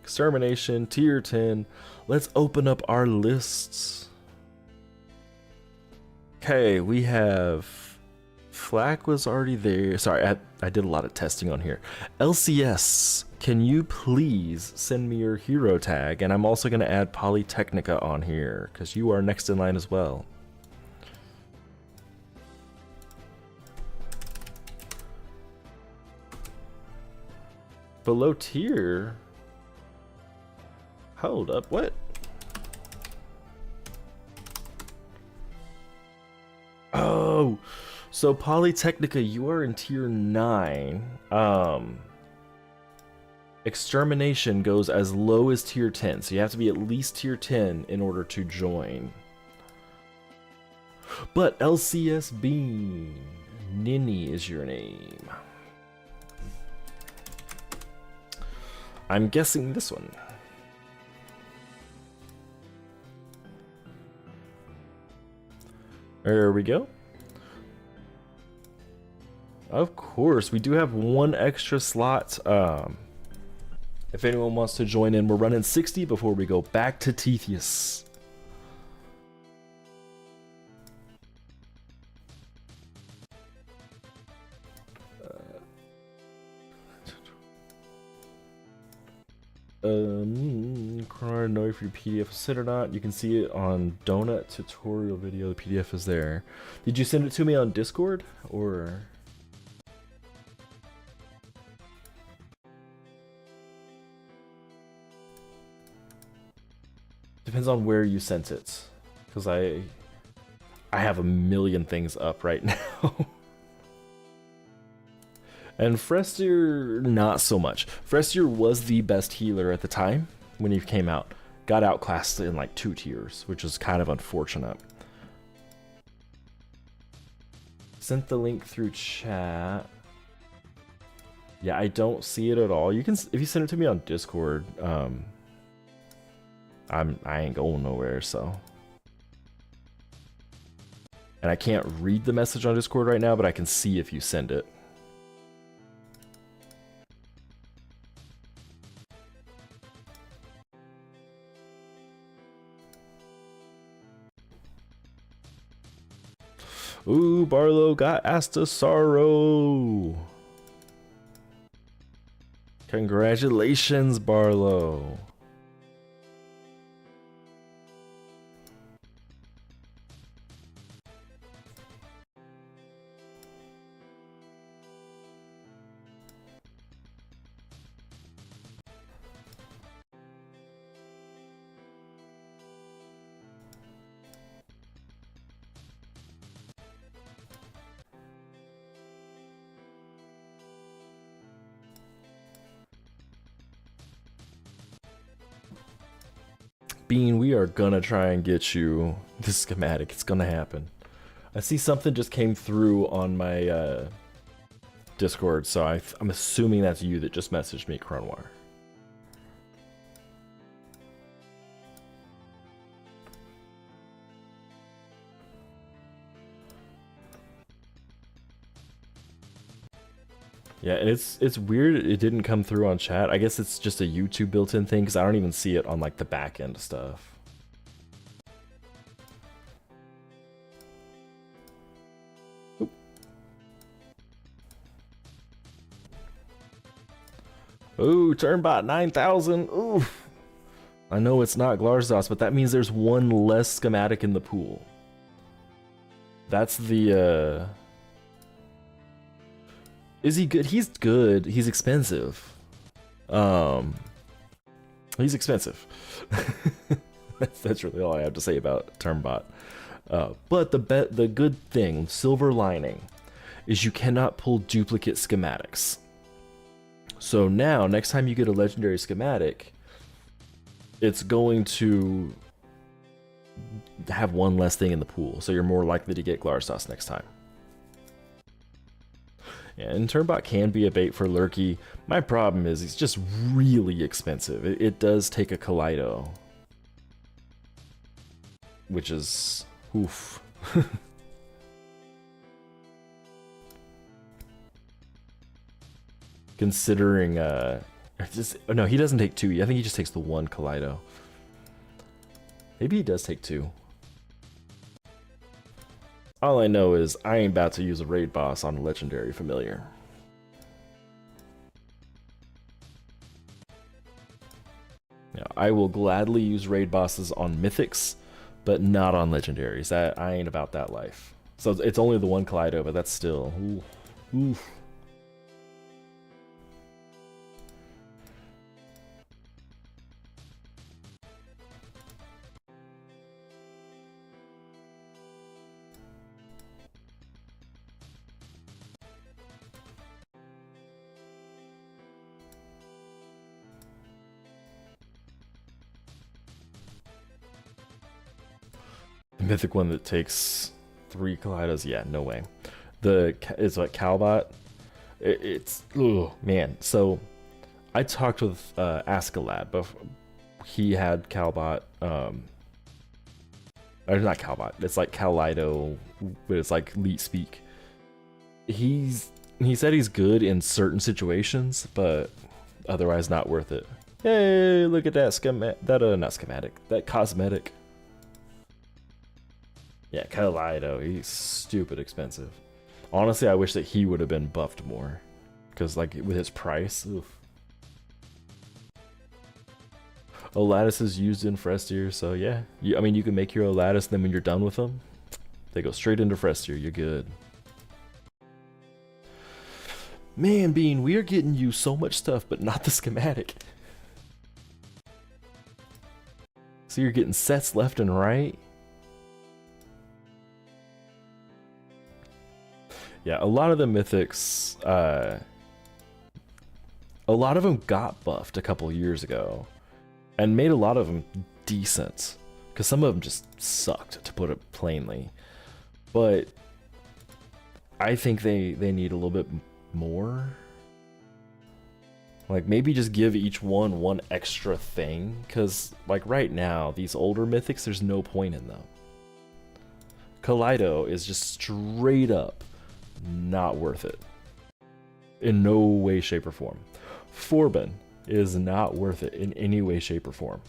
Extermination, tier 10. Let's open up our lists. Okay, we have... Flak was already there. Sorry, I did a lot of testing on here. LCS, can you please send me your hero tag? And I'm also going to add Polytechnica on here, because you are next in line as well. Below tier? Hold up, what? Oh, so Polytechnica, you are in tier 9. Extermination goes as low as tier 10, so you have to be at least tier 10 in order to join. But LCS Bean, Ninny is your name. I'm guessing this one. There we go. Of course, we do have one extra slot. If anyone wants to join in, we're running 60 before we go back to Teithius. I don't know if your PDF is sent or not. You can see it on Donut tutorial video. The PDF is there. Did you send it to me on Discord or? Depends on where you sent it, because I have a million things up right now. And Frestier, not so much. Frestier was the best healer at the time when he came out. Got outclassed in like 2 tiers, which is kind of unfortunate. Sent the link through chat. Yeah, I don't see it at all. You can, if you send it to me on Discord, I ain't going nowhere, so. And I can't read the message on Discord right now, but I can see if you send it. Ooh, Barlow got Astasaro. Congratulations, Barlow. Bean, we are gonna try and get you the schematic. It's gonna happen. I see something just came through on my Discord, so I'm assuming that's you that just messaged me, Cronwar. Yeah, and it's weird it didn't come through on chat. I guess it's just a YouTube built-in thing because I don't even see it on like the back end stuff. Oop. Ooh, Turnbot 9000. Ooh. I know it's not Glarzos, but that means there's one less schematic in the pool. That's the Is he good? He's good. He's expensive. He's expensive. That's really all I have to say about Turnbot. But the good thing, silver lining, is you cannot pull duplicate schematics. So now, next time you get a legendary schematic, it's going to have one less thing in the pool, so you're more likely to get Glarzos next time. Yeah, and Turnbot can be a bait for Lerky. My problem is he's just really expensive. It does take a Kaleido, which is oof. Considering no, he doesn't take 2. I think he just takes the 1 Kaleido. Maybe he does take 2. All I know is I ain't about to use a raid boss on a legendary familiar. Now, I will gladly use raid bosses on mythics, but not on legendaries. I ain't about that life. So it's only the 1 Kaleido, but that's still oof. Mythic one that takes 3 Kaleidos? Yeah, no way. It's like Calbot. It's oh man. So I talked with Askeladd, but he had Calbot. Or not Calbot. It's like Kaleido, but it's like Leet speak. He said he's good in certain situations, but otherwise not worth it. Hey, look at that not schematic. That cosmetic. Yeah, Kaleido, he's stupid expensive. Honestly, I wish that he would have been buffed more. Because, like, with his price, oof. Olattis is used in Frestier, so yeah. I mean, you can make your Olattis, then when you're done with them, they go straight into Frestier, you're good. Man, Bean, we are getting you so much stuff, but not the schematic. So you're getting sets left and right. Yeah, a lot of the mythics, a lot of them got buffed a couple years ago and made a lot of them decent because some of them just sucked, to put it plainly. But I think they need a little bit more. Like, maybe just give each one extra thing, because like right now, these older mythics, there's no point in them. Kaleido is just straight up not worth it. In no way, shape, or form. Forban is not worth it in any way, shape, or form.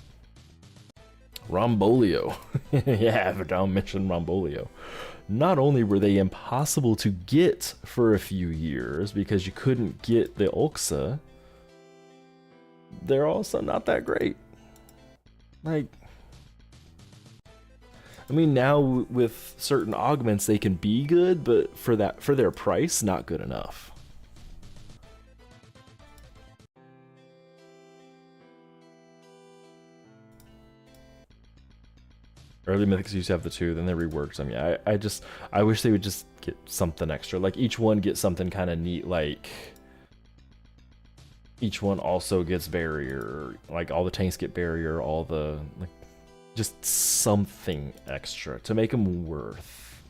Rombolio. Yeah, but don't mention Rombolio. Not only were they impossible to get for a few years because you couldn't get the Ulxa, they're also not that great. Like, I mean, now with certain augments they can be good, but for their price, not good enough. Early Mythics used to have the 2, then they reworked them. Yeah, I wish they would just get something extra. Like, each one gets something kind of neat, like each one also gets barrier. Like, all the tanks get barrier, all the, like, just something extra to make them worth.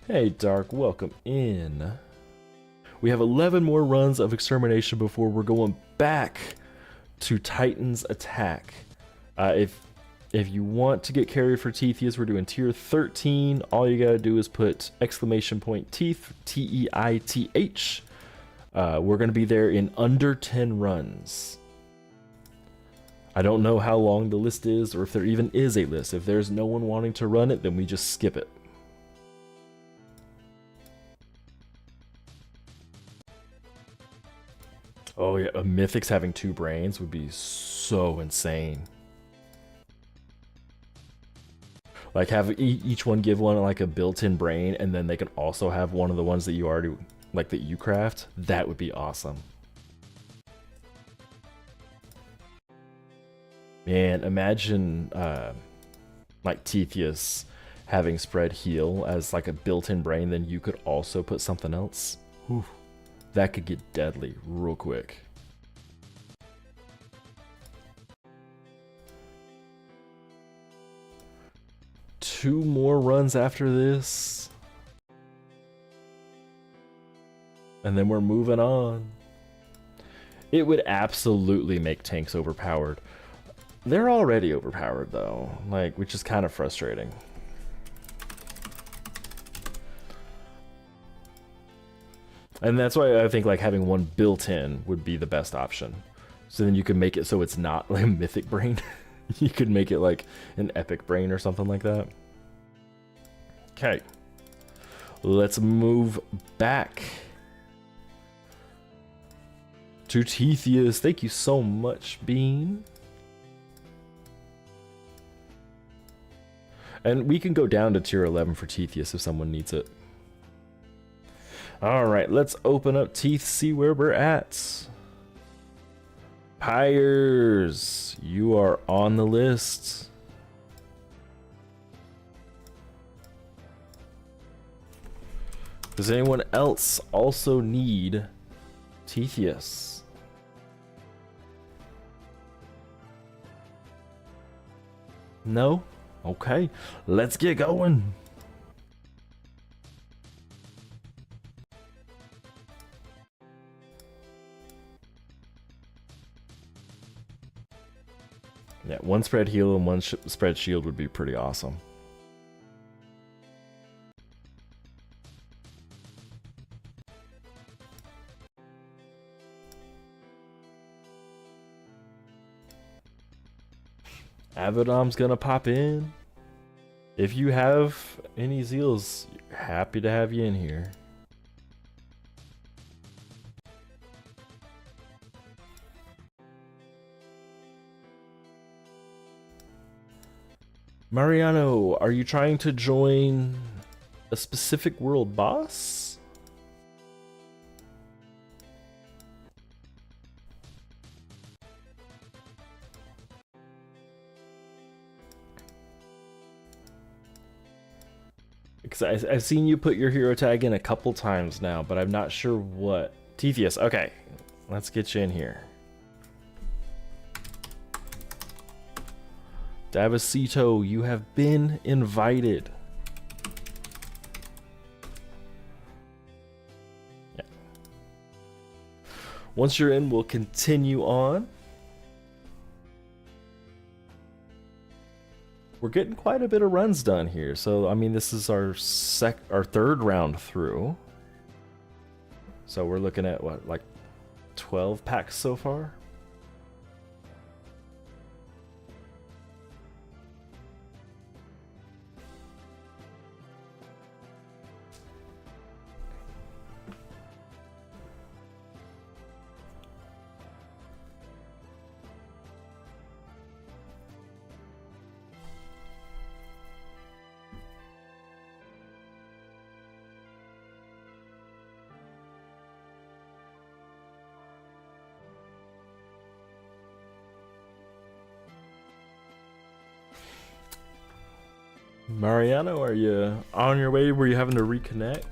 Hey, Dark, welcome in. We have 11 more runs of Extermination before we're going back to Titan's Attack. If you want to get carried for Teithius, we're doing tier 13. All you gotta do is put !teeth, T-E-I-T-H. We're gonna be there in under 10 runs. I don't know how long the list is, or if there even is a list. If there's no one wanting to run it, then we just skip it. Oh yeah, a Mythics having 2 brains would be so insane. Like, have each one give one like a built-in brain, and then they can also have one of the ones that you already, like, that you craft. That would be awesome. Man, imagine like Teithius having spread heal as like a built-in brain, then you could also put something else. Whew. That could get deadly real quick. Two more runs after this, and then we're moving on. It would absolutely make tanks overpowered. They're already overpowered though, like, which is kind of frustrating. And that's why I think like having one built in would be the best option. So then you can make it so it's not like a mythic brain. You could make it like an epic brain or something like that. Okay, let's move back to Teithius. Thank you so much, Bean. And we can go down to tier 11 for Teithius if someone needs it. All right, let's open up Teeth, see where we're at. Pyres, you are on the list. Does anyone else also need Teithius? No? Okay, let's get going. Yeah, one spread heal and one spread shield would be pretty awesome. Avidom's gonna pop in. If you have any xeals, happy to have you in here. Mariano, are you trying to join a specific world boss? Because I've seen you put your hero tag in a couple times now, but I'm not sure what. Teithius, okay. Let's get you in here. Davicito, you have been invited. Yeah. Once you're in, we'll continue on. we're getting quite a bit of runs done here. So I mean, this is our third round through. So we're looking at what, like 12 packs so far? Mariano, are you on your way? Were you having to reconnect?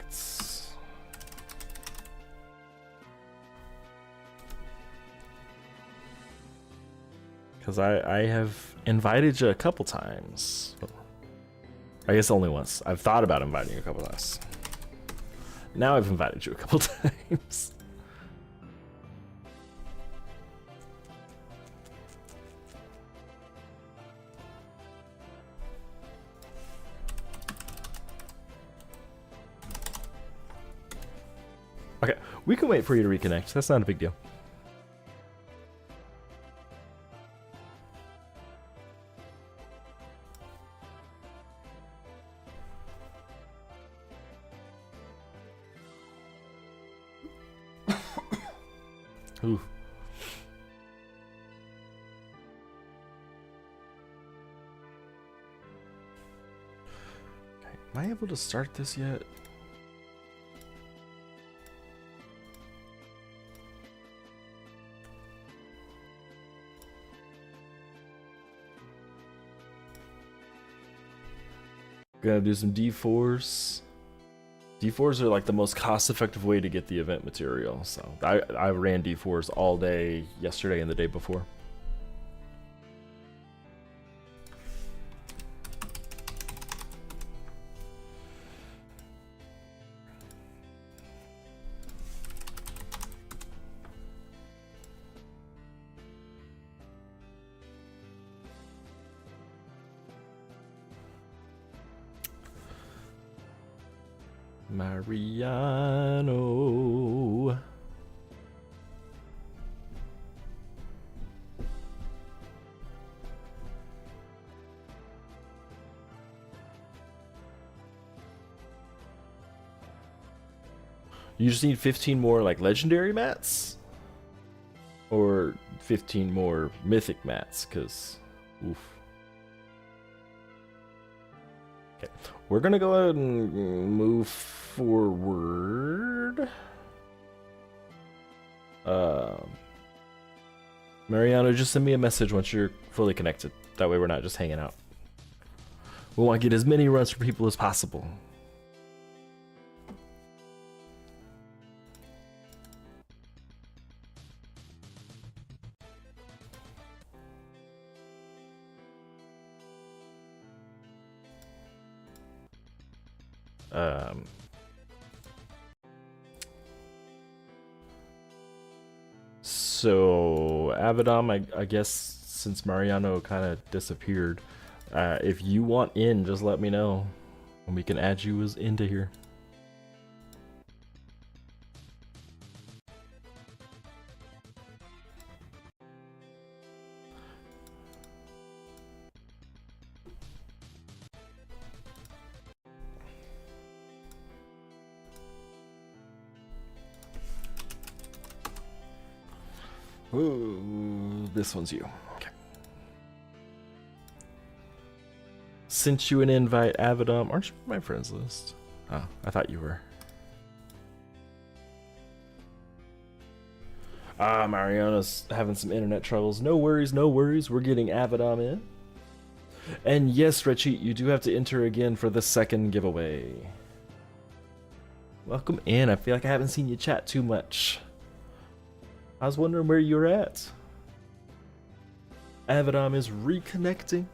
Because I have invited you a couple times. I guess only once. I've thought about inviting you a couple times. Now I've invited you a couple times. Okay, we can wait for you to reconnect. That's not a big deal. Ooh. Okay, am I able to start this yet? Gonna do some D4s. D4s are like the most cost-effective way to get the event material. So I ran D4s all day yesterday and the day before. Mariano. You just need 15 more like legendary mats? Or 15 more mythic mats, because oof. Okay, we're gonna go ahead and move forward. Mariano, just send me a message once you're fully connected. That way we're not just hanging out. We want to get as many runs for people as possible. So Avedom, I guess since Mariano kind of disappeared, if you want in, just let me know and we can add you as into here. Ooh, this one's you. Okay. Sent you an invite, Avedom. Aren't you on my friends list? Oh, I thought you were. Ah, Mariana's having some internet troubles. No worries, no worries. We're getting Avedom in. And yes, Richie, you do have to enter again for the second giveaway. Welcome in. I feel like I haven't seen you chat too much. I was wondering where you're at. Avedom is reconnecting.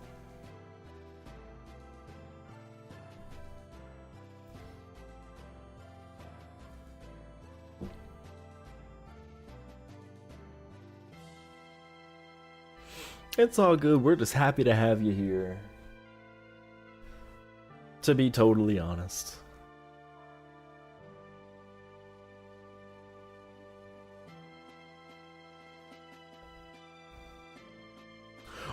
It's all good. We're just happy to have you here. to be totally honest.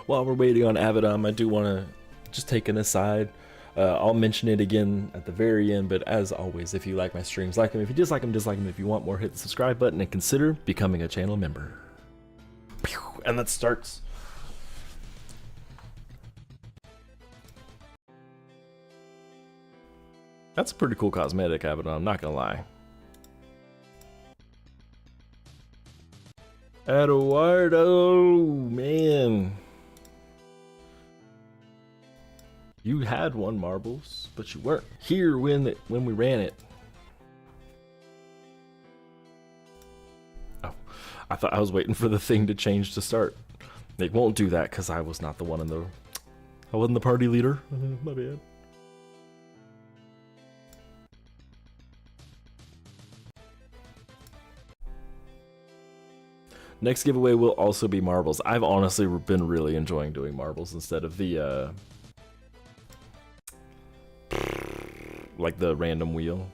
While we're waiting on Avidom, I do want to just take an aside. I'll mention it again at the very end, but as always, if you like my streams, like them. If you dislike them, dislike them. If you want more, hit the subscribe button and consider becoming a channel member. And that starts. That's a pretty cool cosmetic, Avidom, I'm not gonna lie. Eduardo, man. You had won marbles, but you weren't here when we ran it. Oh, I thought I was waiting for the thing to change to start. It won't do that because I was not the one in the... I wasn't the party leader. My bad. Next giveaway will also be marbles. I've honestly been really enjoying doing marbles instead of the like the random wheel.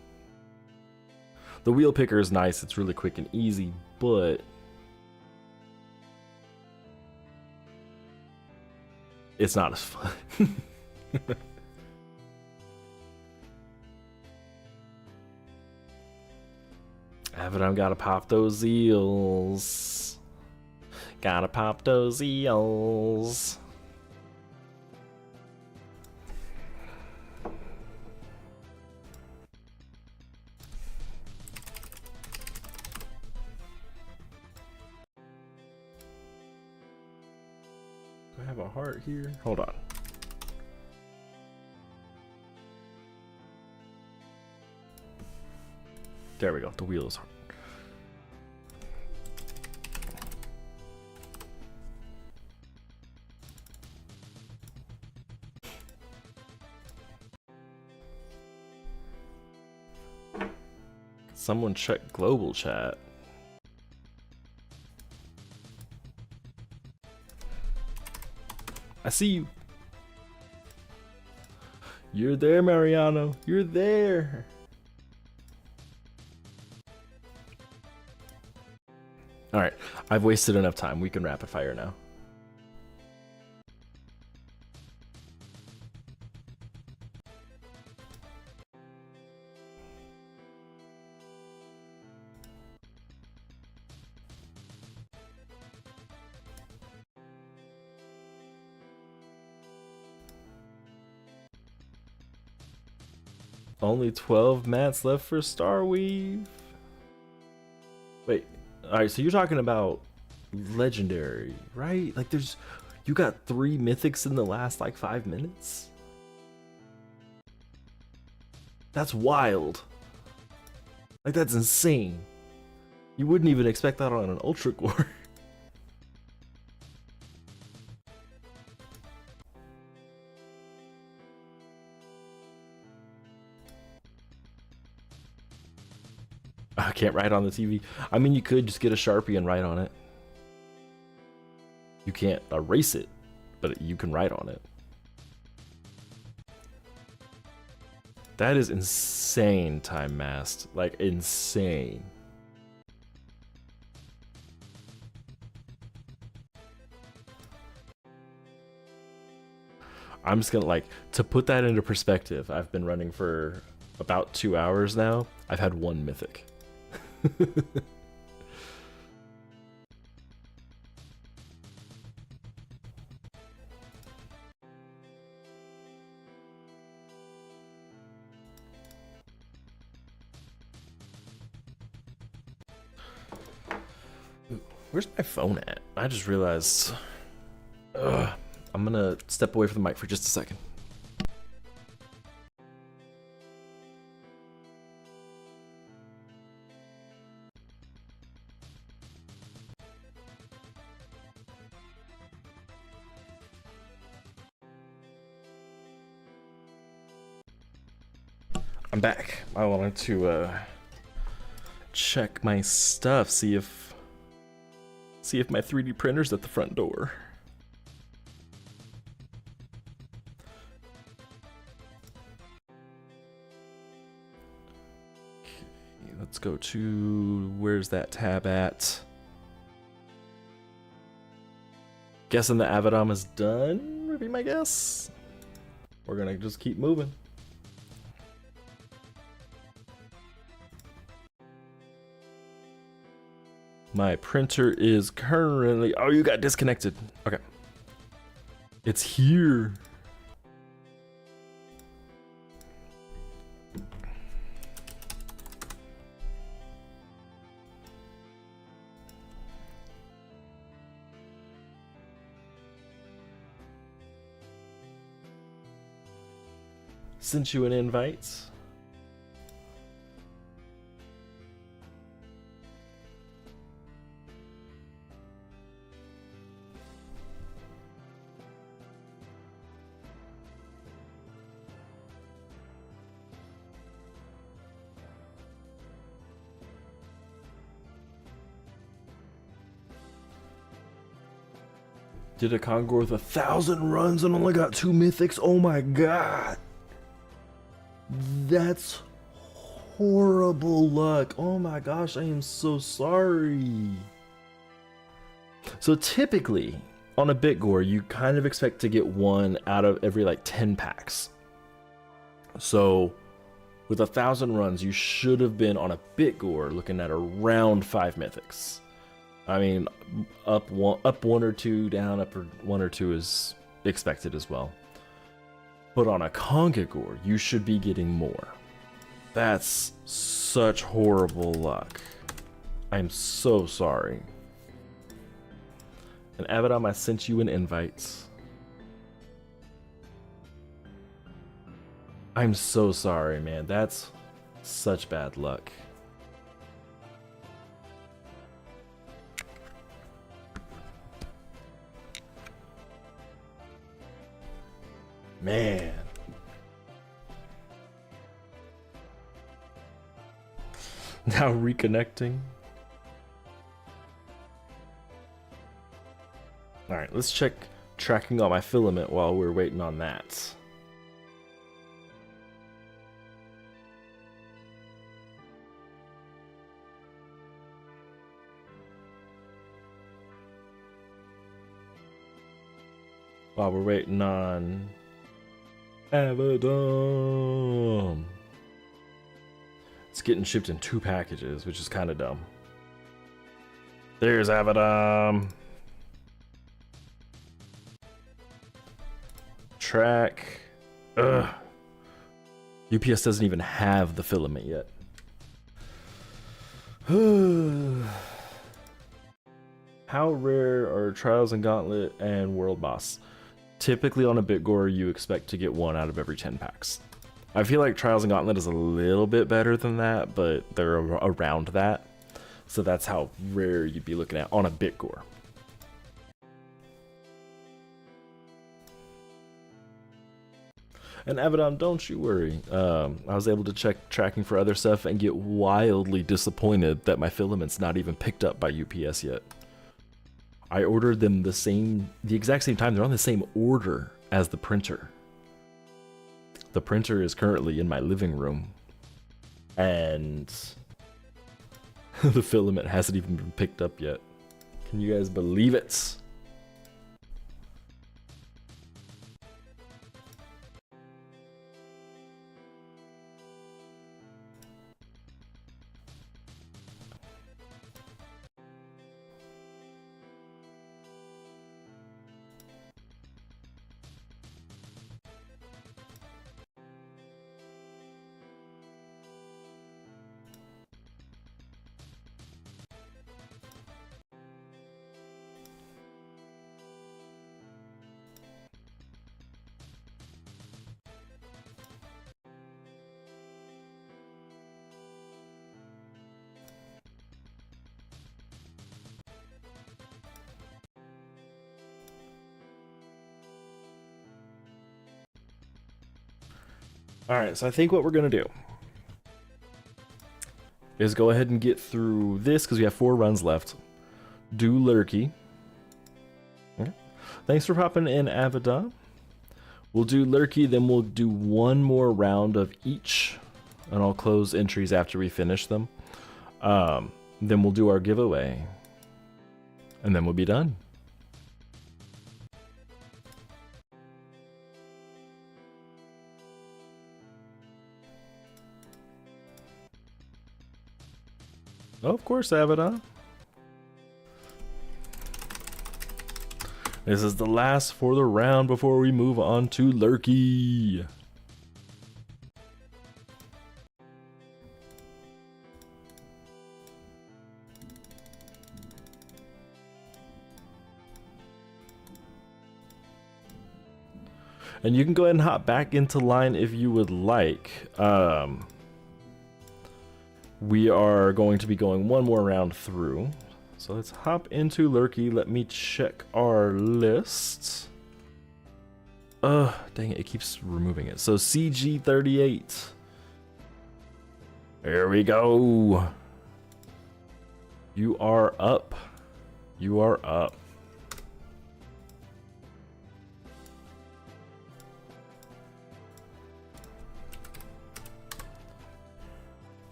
The wheel picker is nice, it's really quick and easy, but it's not as fun. Avidom gotta pop those xeals. Gotta pop those xeals. Do I have a heart here? Hold on. There we go. The wheel is hard. Someone check global chat. I see you. You're there, Mariano. You're there. All right, I've wasted enough time. We can rapid fire now. Only 12 mats left for Starweave. Wait, all right, so you're talking about legendary, right? Like you got 3 mythics in the last like 5 minutes? That's wild. Like that's insane. You wouldn't even expect that on an Ultra Core. I can't write on the TV. I mean, you could just get a Sharpie and write on it. You can't erase it, but you can write on it. That is insane, Time Mast. Like, insane. I'm just gonna, like, to put that into perspective, I've been running for about 2 hours now. I've had 1 mythic. Where's my phone at? I just realized. I'm gonna step away from the mic for just a second. I'm back. I wanted to check my stuff, see if my 3D printer's at the front door. let's go to, where's that tab at? Guessing the Avedom is done, would be my guess. We're gonna just keep moving. My printer is currently, oh, you got disconnected. Okay. It's here. Sent you an invite. Did a Congo with 1,000 runs and only got 2 mythics? Oh my god. That's horrible luck. Oh my gosh, I am so sorry. So typically, on a Bitgore, you kind of expect to get 1 out of every like 10 packs. So with 1,000 runs, you should have been on a Bitgore looking at around 5 mythics. I mean, up one or two, down up 1 or 2 is expected as well. But on a Kongagore, you should be getting more. That's such horrible luck. I'm so sorry. And Avedom, I sent you an invite. I'm so sorry, man. That's such bad luck. Man. Now reconnecting. Alright, let's check tracking on my filament while we're waiting on that. While we're waiting on Avedom. It's getting shipped in 2 packages, which is kind of dumb. There's Avedom. Track. Ugh. UPS doesn't even have the filament yet. How rare are Trials and Gauntlet and World Boss? Typically on a Bitgore, you expect to get 1 out of every 10 packs. I feel like Trials and Gauntlet is a little bit better than that, but they're around that. So that's how rare you'd be looking at on a Bitgore. And Avedom, don't you worry. I was able to check tracking for other stuff and get wildly disappointed that my filament's not even picked up by UPS yet. I ordered them the exact same time. They're on the same order as the printer. The printer is currently in my living room, and the filament hasn't even been picked up yet. Can you guys believe it? Alright, so I think what we're going to do is go ahead and get through this because we have 4 runs left. Do Lerky. Okay. Thanks for popping in, Avedom. We'll do Lerky, then we'll do 1 more round of each and I'll close entries after we finish them. Then we'll do our giveaway, and then we'll be done. Oh, of course, Abaddon. This is the last for the round before we move on to Lerky. And you can go ahead and hop back into line if you would like. We are going to be going one more round through. So let's hop into Lerky. Let me check our list. Dang it, it keeps removing it. So CG38. Here we go. You are up. You are up.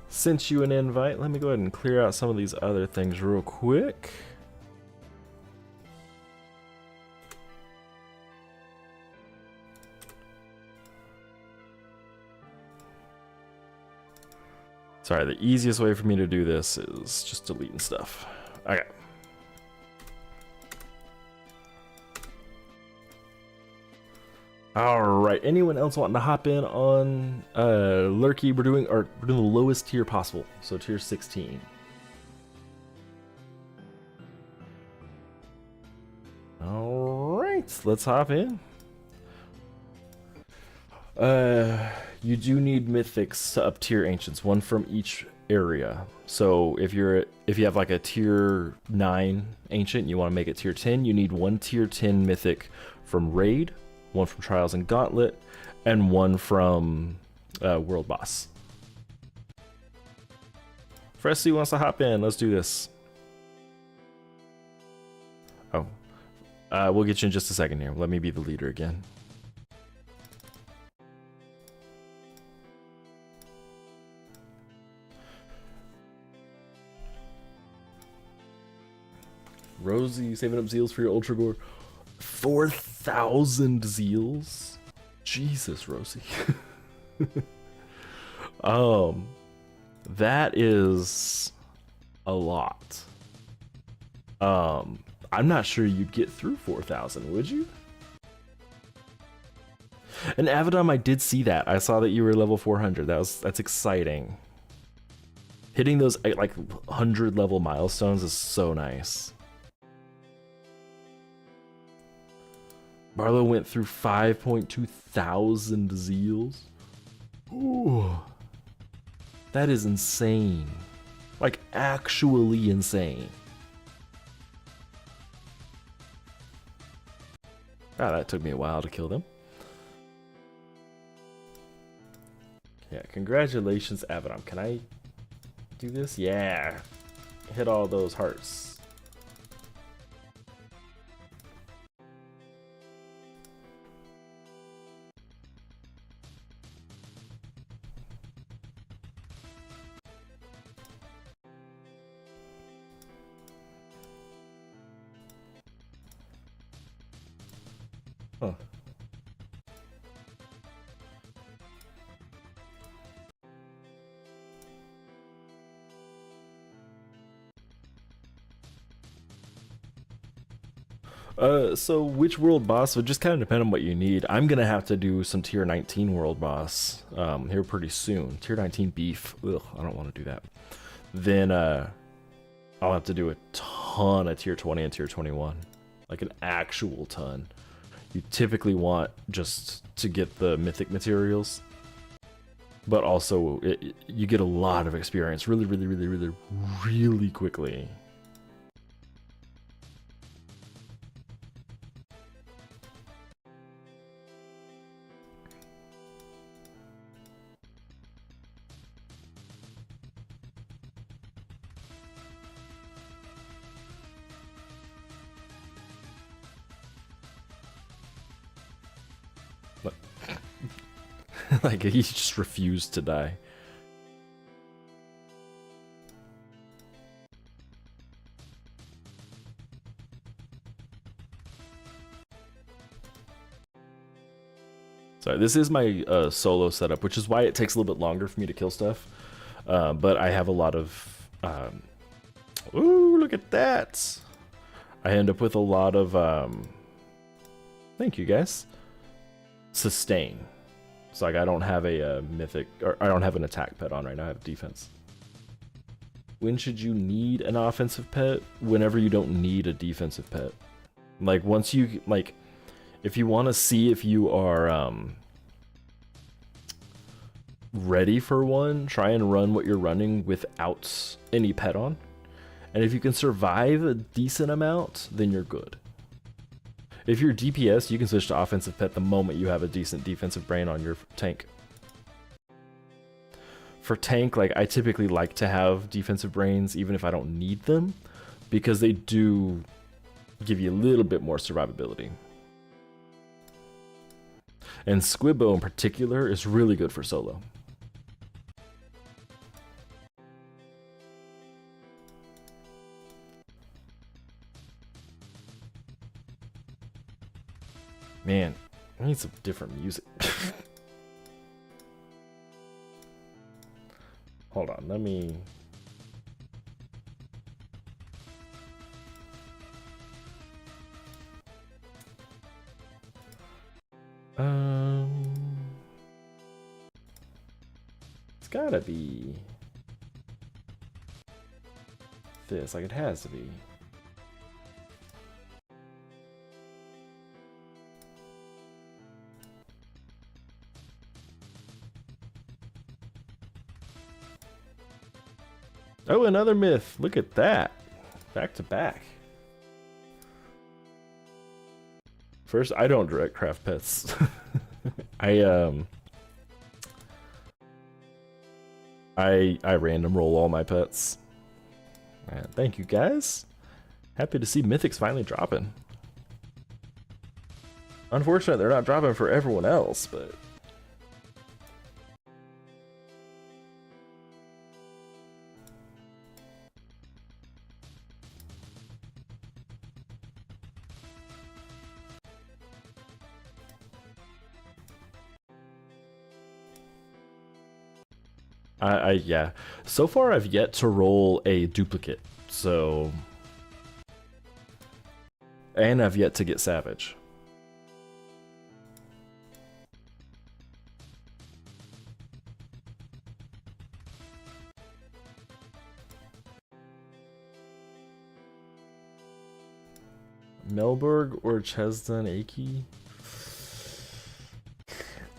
Sent you an invite. Let me go ahead and clear out some of these other things real quick. Sorry, the easiest way for me to do this is just deleting stuff. Okay. Alright, anyone else wanting to hop in on Lerky? We're doing the lowest tier possible, so tier 16. Alright, let's hop in. You do need mythics to up tier ancients, one from each area. So if you have like a tier 9 ancient, you want to make it tier 10, you need one tier 10 mythic from raid, one from Trials and Gauntlet, and one from World Boss. Fressy wants to hop in. Let's do this. Oh. We'll get you in just a second here. Let me be the leader again. Rosie, saving up xeals for your Ultra Gore. 4,000 xeals? Jesus, Rosie. That is a lot. I'm not sure you'd get through 4,000, would you? And Avedom, I did see that. I saw that you were level 400. That's exciting. Hitting those like 100 level milestones is so nice. Barlow went through 5.2 thousand xeals. Ooh. That is insane. Like, actually insane. Ah, that took me a while to kill them. Yeah, congratulations, Avedom. Can I do this? Yeah. Hit all those hearts. Huh. So which world boss would just kind of depend on what you need. I'm gonna have to do some tier 19 world boss here pretty soon. Tier 19 beef. Ugh, I don't want to do that. Then I'll have to do a ton of tier 20 and tier 21, like an actual ton. You typically want just to get the mythic materials, but also you get a lot of experience really quickly. Like, he just refused to die. Sorry, this is my solo setup, which is why it takes a little bit longer for me to kill stuff. But I have a lot of... ooh, look at that! I end up with a lot of... thank you, guys. Sustain. It's like I don't have a mythic... or I don't have an attack pet on right now, I have defense. When should you need an offensive pet? Whenever you don't need a defensive pet. Like, once you... like... if you want to see if you are ready for one, try and run what you're running without any pet on. And if you can survive a decent amount, then you're good. If you're DPS, you can switch to offensive pet the moment you have a decent defensive brain on your tank. For tank, like, I typically like to have defensive brains even if I don't need them, because they do give you a little bit more survivability. And Squibbo in particular is really good for solo. Man, I need some different music. Hold on, let me... it's gotta be this, like it has to be. Oh, another myth. Look at that. Back to back. First, I don't direct craft pets. I random roll all my pets. Thank you, guys. Happy to see mythics finally dropping. Unfortunately, they're not dropping for everyone else, but... yeah. So far, I've yet to roll a duplicate, so... And I've yet to get Savage. Melberg or Chesdon Aki?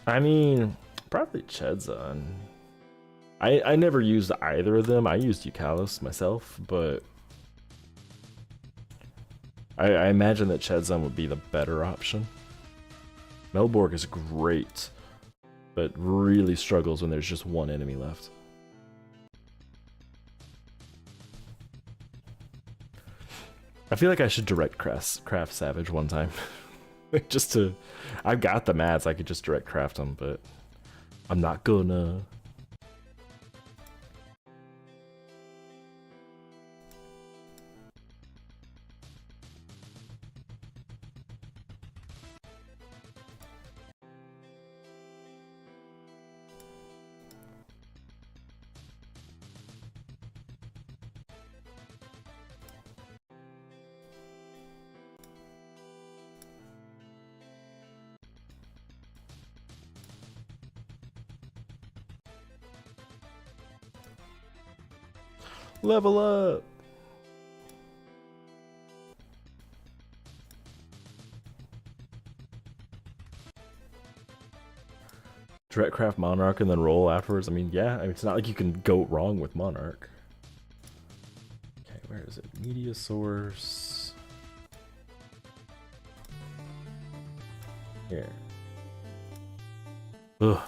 I mean, probably Chesdon. I never used either of them. I used Eucalyptus myself, but I imagine that Chesdon would be the better option. Melborg is great, but really struggles when there's just one enemy left. I feel like I should direct craft Savage one time. Just to... I've got the mats, I could just direct craft them, but I'm not gonna... Level up! Direct craft Monarch and then roll afterwards. I mean, yeah, it's not like you can go wrong with Monarch. Okay, where is it? Media source. Here. Ugh.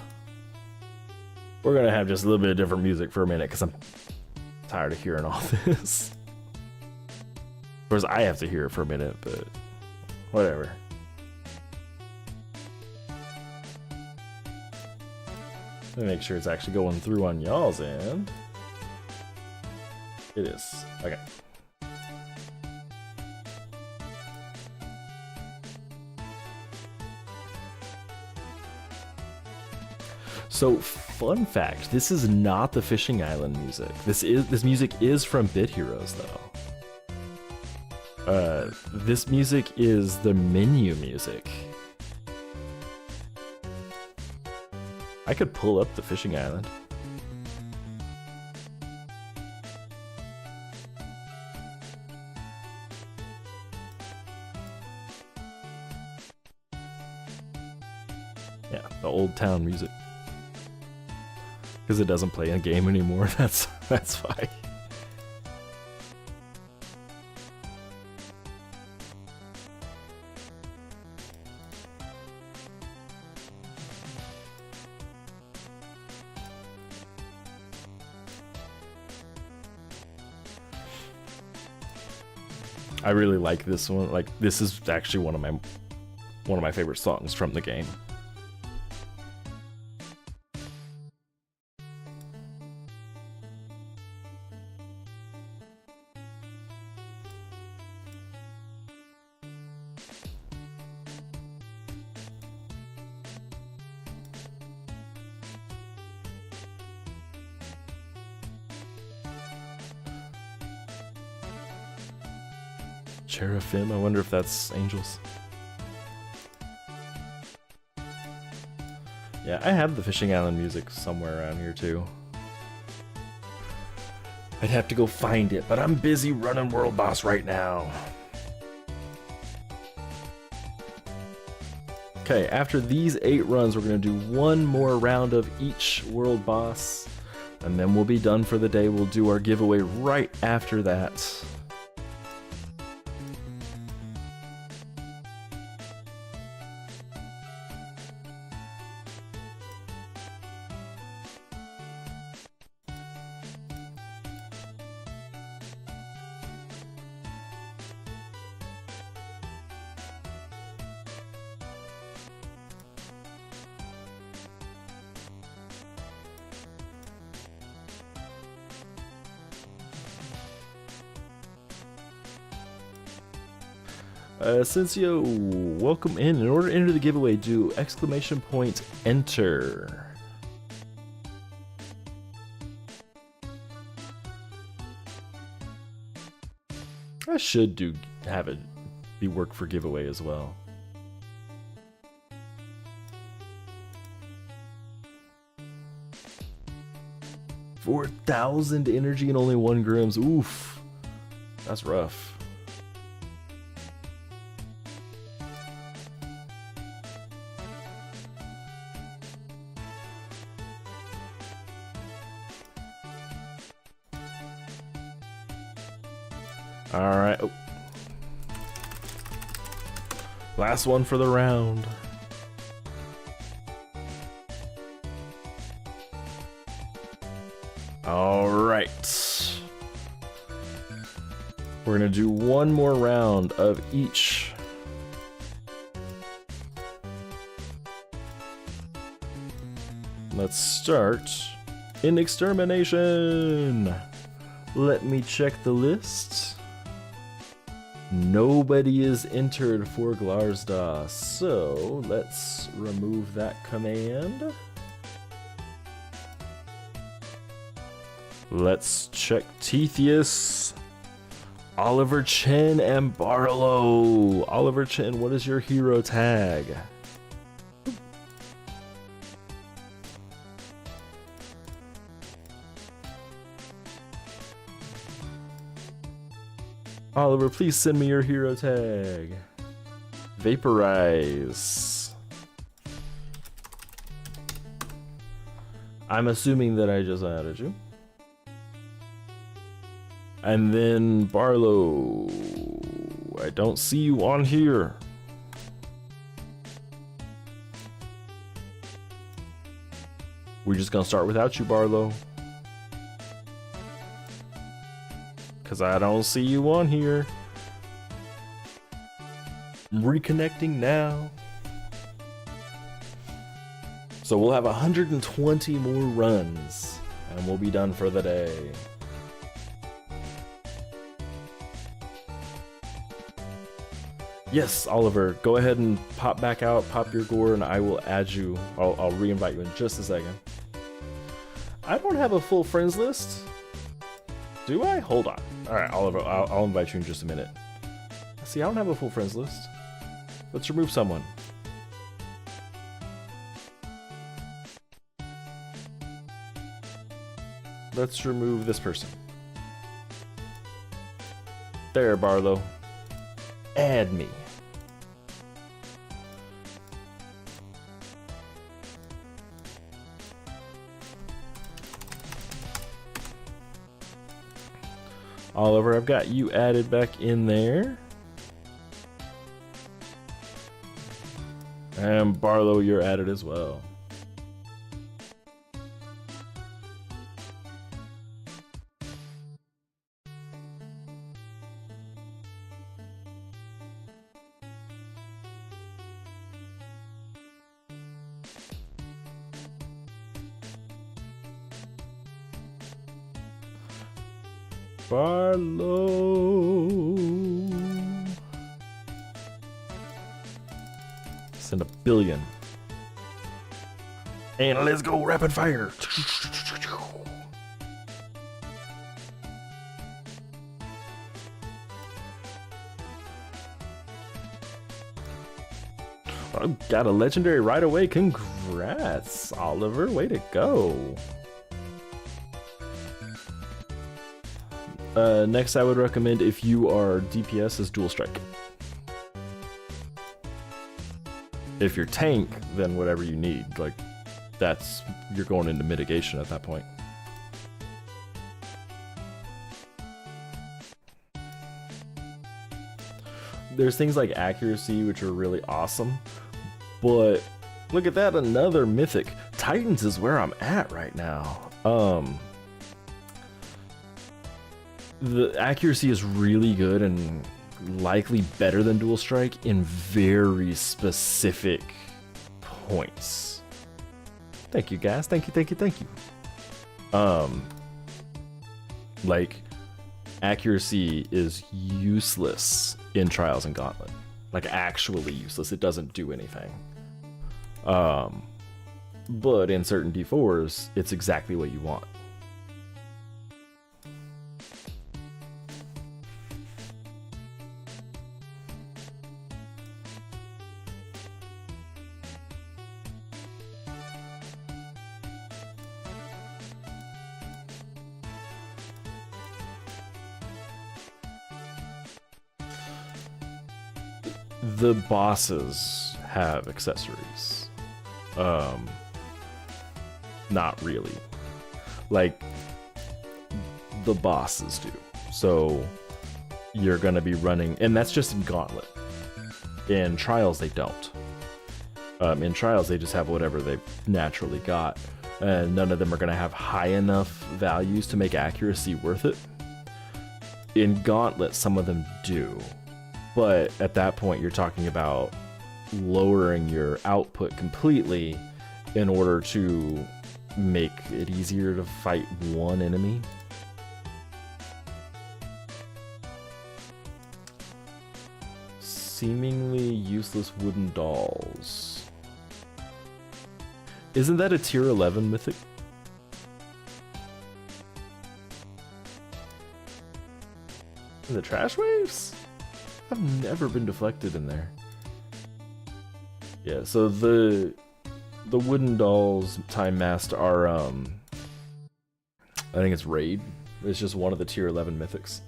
We're gonna have just a little bit of different music for a minute because I'm tired of hearing all this. Of course, I have to hear it for a minute, but whatever. Let me make sure it's actually going through on y'all's end. It is. Okay. So, fun fact, this is not the Fishing Island music. This music is from Bit Heroes though. This music is the menu music. I could pull up the Fishing Island. Yeah, the old town music. Because it doesn't play in a game anymore, that's why. I really like this one. Like, this is actually one of my favorite songs from the game. Cherafim, I wonder if that's angels. Yeah, I have the Fishing Island music somewhere around here too. I'd have to go find it, but I'm busy running World Boss right now. Okay, after these 8 runs, we're gonna do one more round of each World Boss, and then we'll be done for the day. We'll do our giveaway right after that. Cincio, welcome in. In order to enter the giveaway, do !enter. I should have it be work for giveaway as well. $4,000 energy and only 1 Grims. Oof, that's rough. Alright. Oh. Last one for the round. Alright. We're gonna do one more round of each. Let's start in extermination. Let me check the list. Nobody is entered for Glarzda, so let's remove that command. Let's check Teithius, Oliver Chen, and Barlow. Oliver Chen, what is your hero tag? Oliver, please send me your hero tag. Vaporize. I'm assuming that I just added you. And then Barlow. I don't see you on here. We're just gonna start without you, Barlow. Because I don't see you on here. I'm reconnecting now. So we'll have 120 more runs, and we'll be done for the day. Yes, Oliver, go ahead and pop back out, pop your gore, and I will add you. I'll re-invite you in just a second. I don't have a full friends list. Do I? Hold on. All right, Oliver, I'll invite you in just a minute. See, I don't have a full friends list. Let's remove someone. Let's remove this person. There, Barlow. Add me. Oliver, I've got you added back in there. And Barlow, you're added as well. Barlow. Send 1 billion. And let's go rapid fire. I got a legendary right away. Congrats, Oliver. Way to go. Next, I would recommend, if you are DPS, is Dual Strike. If you're tank, then whatever you need. Like, you're going into mitigation at that point. There's things like accuracy, which are really awesome, but look at that, another mythic. Titans is where I'm at right now. The accuracy is really good and likely better than Dual Strike in very specific points. Thank you, guys. Thank you. Like, accuracy is useless in Trials and Gauntlet. Like, actually useless. It doesn't do anything. But in certain D4s, it's exactly what you want. The bosses have accessories. Not really. Like, the bosses do. So you're gonna be running, and that's just in Gauntlet. In Trials, they don't. In Trials, they just have whatever they've naturally got. And none of them are gonna have high enough values to make accuracy worth it. In Gauntlet, some of them do. But at that point, you're talking about lowering your output completely in order to make it easier to fight one enemy. Seemingly useless wooden dolls. Isn't that a tier 11 mythic? The trash waves? I've never been deflected in there. Yeah, so the wooden dolls time masked are I think it's raid. It's just one of the tier 11 mythics.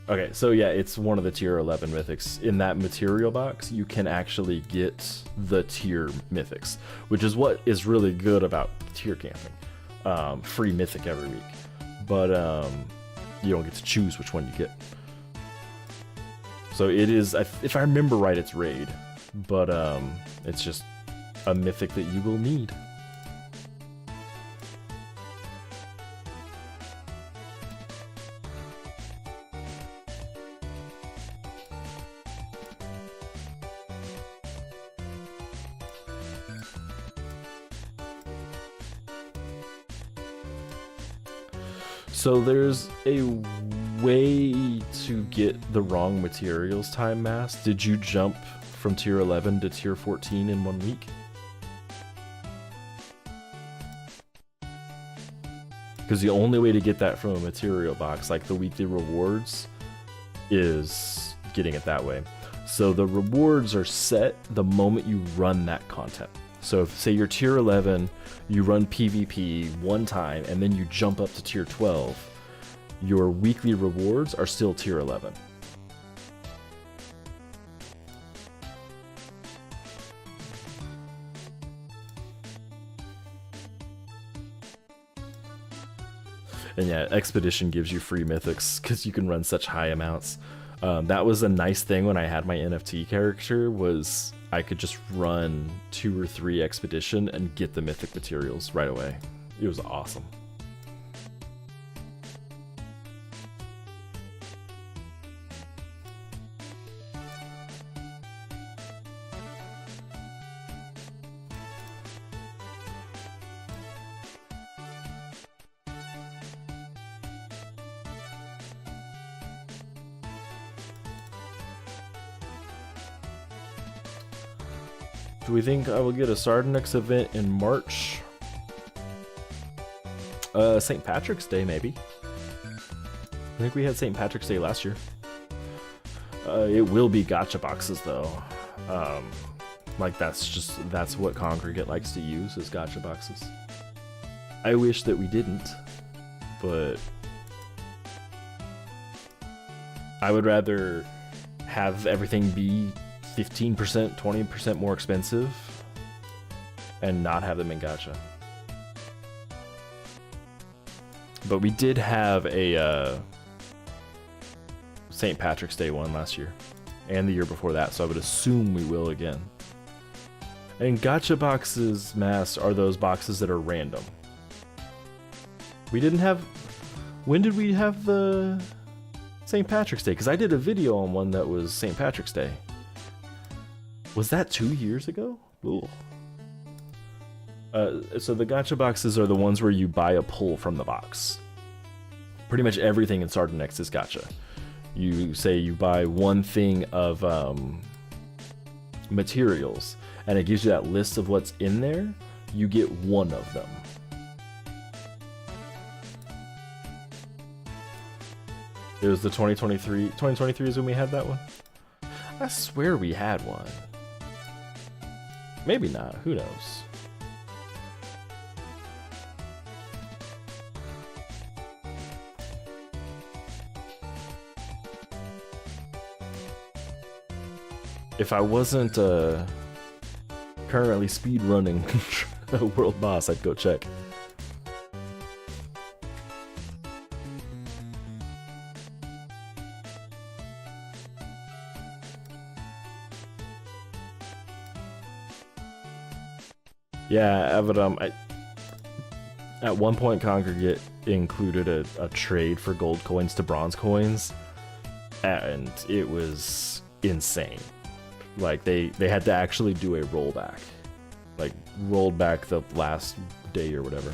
Okay, so yeah, it's one of the tier 11 mythics. In that material box, you can actually get the tier mythics, which is what is really good about tier camping. Free mythic every week. But you don't get to choose which one you get. So it is, if I remember right, it's raid, but it's just a mythic that you will need. So there's a way to get the wrong materials time mass. Did you jump from tier 11 to tier 14 in 1 week? Because the only way to get that from a material box, like the weekly rewards, is getting it that way. So the rewards are set the moment you run that content. So if, say you're tier 11, you run PvP one time, and then you jump up to tier 12, your weekly rewards are still tier 11. And yeah, Expedition gives you free mythics because you can run such high amounts. That was a nice thing when I had my NFT character, was I could just run 2 or 3 Expedition and get the mythic materials right away. It was awesome. Do we think I will get a Sardonyx event in March? St. Patrick's Day, maybe. I think we had St. Patrick's Day last year. It will be gacha boxes, though. Like, that's what Congregate likes to use, is gacha boxes. I wish that we didn't, but I would rather have everything be 15%, 20% more expensive and not have them in gacha. But we did have a St. Patrick's Day one last year and the year before that, so I would assume we will again. And gacha boxes, mass, are those boxes that are random. We didn't have... When did we have the St. Patrick's Day? Because I did a video on one that was St. Patrick's Day. Was that 2 years ago? Ooh. So the gacha boxes are the ones where you buy a pull from the box. Pretty much everything in Sardonyx is gacha. You say you buy one thing of materials, and it gives you that list of what's in there. You get one of them. It was the 2023. 2023 is when we had that one. I swear we had one. Maybe not, who knows? If I wasn't currently speedrunning a world boss, I'd go check. Yeah, Avidum, at one point Congregate included a trade for gold coins to bronze coins, and it was insane. Like, they had to actually do a rollback. Like, rolled back the last day or whatever.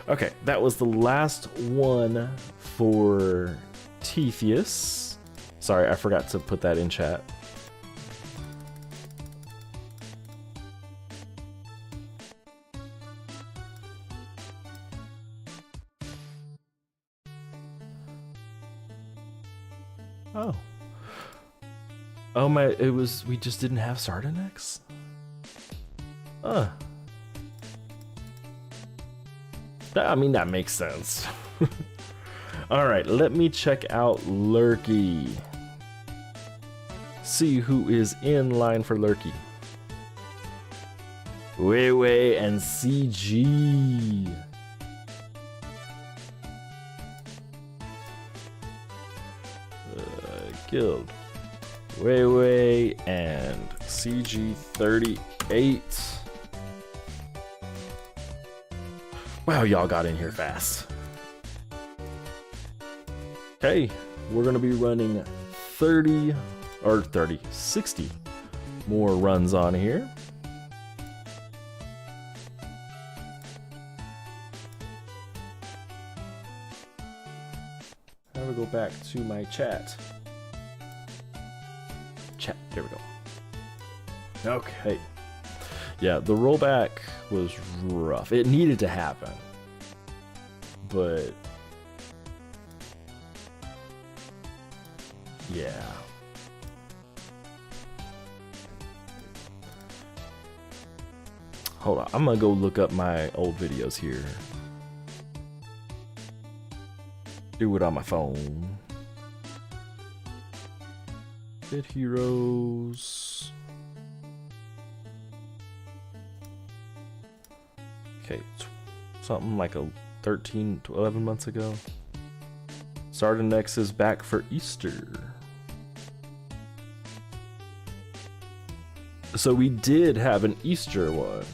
Okay, that was the last one for Teithius. Sorry, I forgot to put that in chat. Oh. Oh my, it was, we just didn't have Sardonyx? I mean, that makes sense. Alright, let me check out Lerky. See who is in line for Lerky. Wei and CG. Guild. Wei and CG38. Wow, y'all got in here fast. Okay, we're gonna be running 60 more runs on here. How do I go back to my chat? Chat, there we go. Okay. Yeah, the rollback was rough. It needed to happen. But yeah. Hold on, I'm gonna go look up my old videos here. Do it on my phone. Bit Heroes. Okay, something like a 13 to 11 months ago. Sardanex is back for Easter. So we did have an Easter one.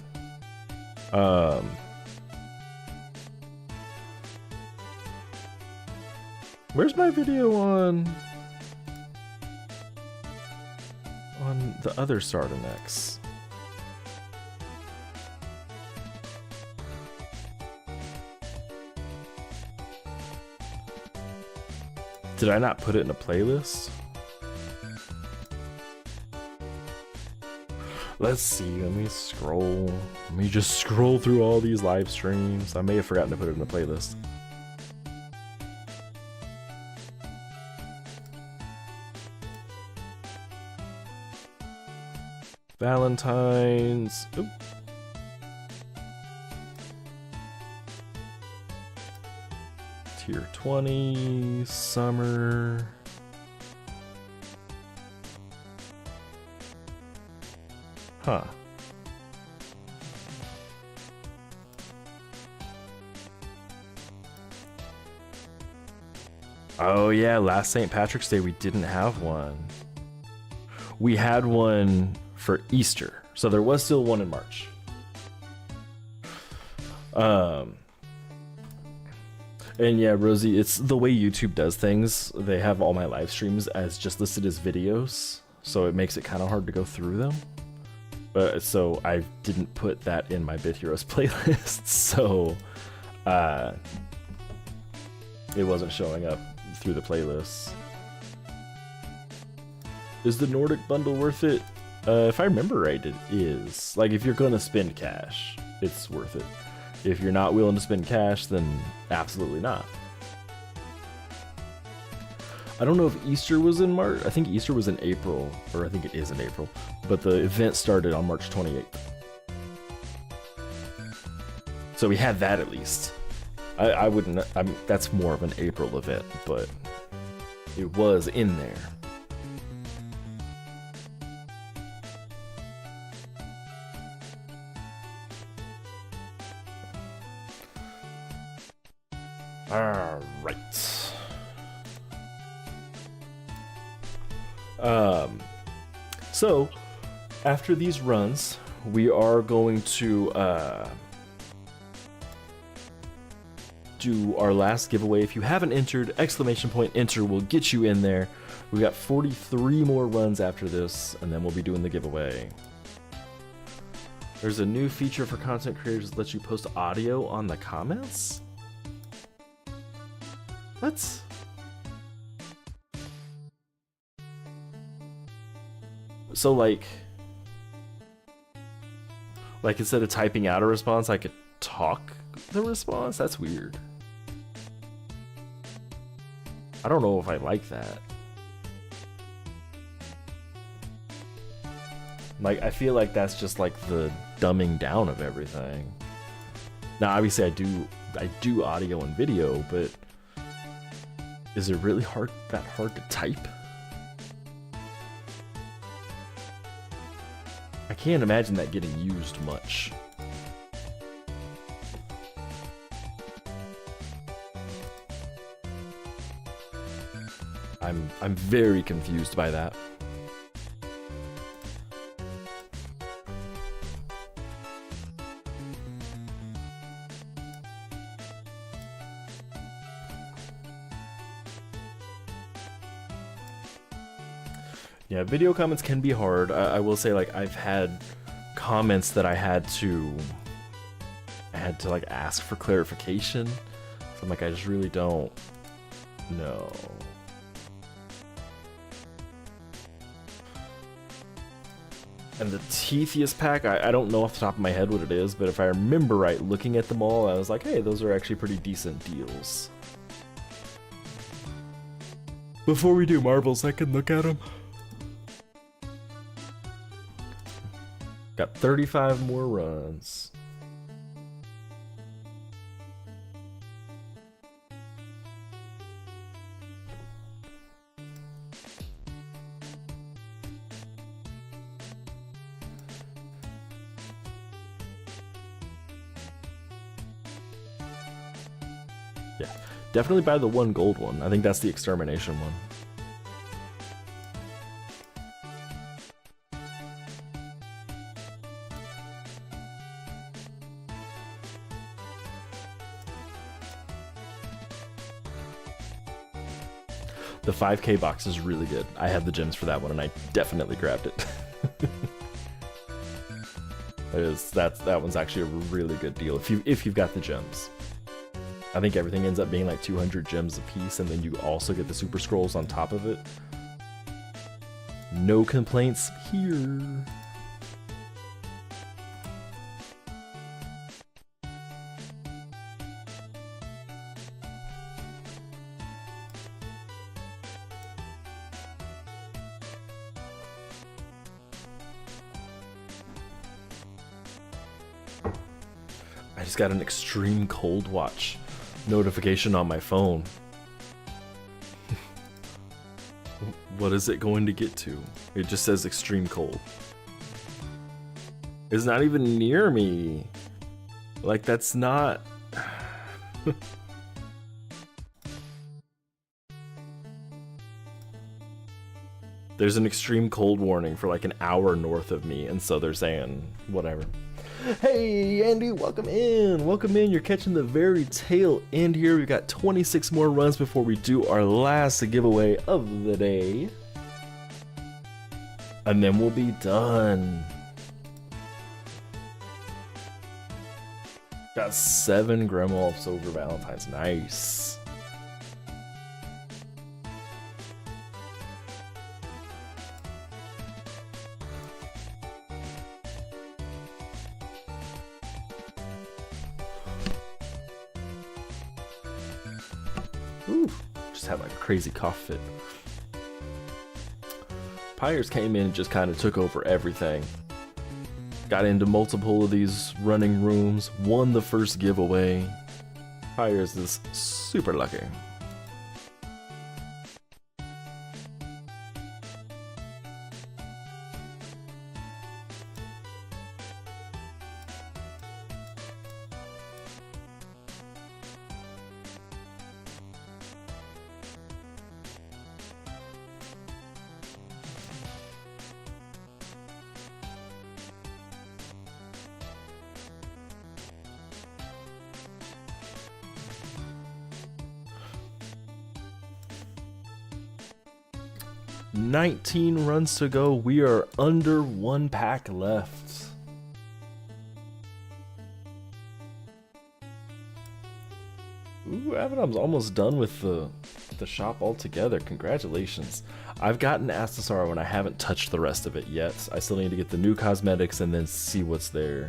Where's my video on the other Sardanex? Did I not put it in a playlist? Let's see, let me scroll. Let me just scroll through all these live streams. I may have forgotten to put it in a playlist. Valentine's. Oop. Tier 20, summer. Huh. Oh yeah, last St. Patrick's Day we didn't have one. We had one for Easter, so there was still one in March. And yeah, Rosie, it's the way YouTube does things. They have all my live streams as just listed as videos, so it makes it kind of hard to go through them. But so I didn't put that in my Bit Heroes playlist, so it wasn't showing up through the playlists. Is the Nordic bundle worth it? If I remember right, it is. Like, if you're gonna spend cash, it's worth it. If you're not willing to spend cash, then absolutely not. I don't know if Easter was in March. I think Easter was in April, or I think it is in April. But the event started on March 28th. So we had that at least. I wouldn't, that's more of an April event, but it was in there. All right. So after these runs, we are going to do our last giveaway. If you haven't entered, exclamation point enter will get you in there. We got 43 more runs after this, and then we'll be doing the giveaway. There's a new feature for content creators that lets you post audio on the comments. What? So like instead of typing out a response, I could talk the response? That's weird. I don't know if I like that. Like, I feel like that's just like the dumbing down of everything. Now, obviously I do audio and video, but is it really that hard to type? I can't imagine that getting used much. I'm very confused by that. Yeah, video comments can be hard. I will say, like, I've had comments that I had to like ask for clarification. So I'm like, I just really don't No. And the teithiest pack, I don't know off the top of my head what it is, but if I remember right, looking at them all, I was like, hey, those are actually pretty decent deals. Before we do marbles, I can look at them. Got 35 more runs. Yeah, definitely buy the one gold one. I think that's the extermination one. The 5K box is really good. I have the gems for that one, and I definitely grabbed it. That one's actually a really good deal if you've got the gems. I think everything ends up being like 200 gems a piece, and then you also get the super scrolls on top of it. No complaints here. I just got an extreme cold watch notification on my phone. What is it going to get to? It just says extreme cold. It's not even near me. Like, that's not... There's an extreme cold warning for like an hour north of me, and so they're saying whatever. Hey Andy, welcome in. Welcome in. You're catching the very tail end here. We've got 26 more runs before we do our last giveaway of the day. And then we'll be done. Got 7 Grimoalds over Valentine's. Nice. Ooh, just had like a crazy cough fit. Pyres came in and just kind of took over everything. Got into multiple of these running rooms, won the first giveaway. Pyres is super lucky. $19 runs to go. We are under 1 pack left. Ooh, Avidam's almost done with the shop altogether. Congratulations. I've gotten Astasar and I haven't touched the rest of it yet. I still need to get the new cosmetics and then see what's there.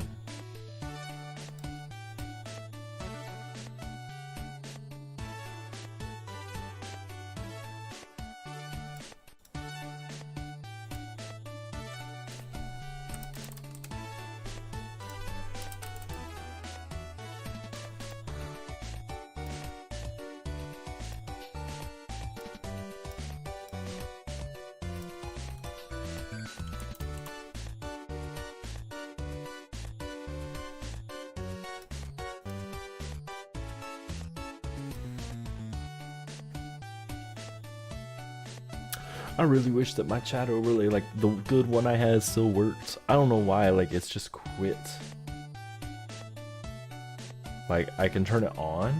I really wish that my chat overlay, like the good one I had, still worked. I don't know why, like it's just quit. Like I can turn it on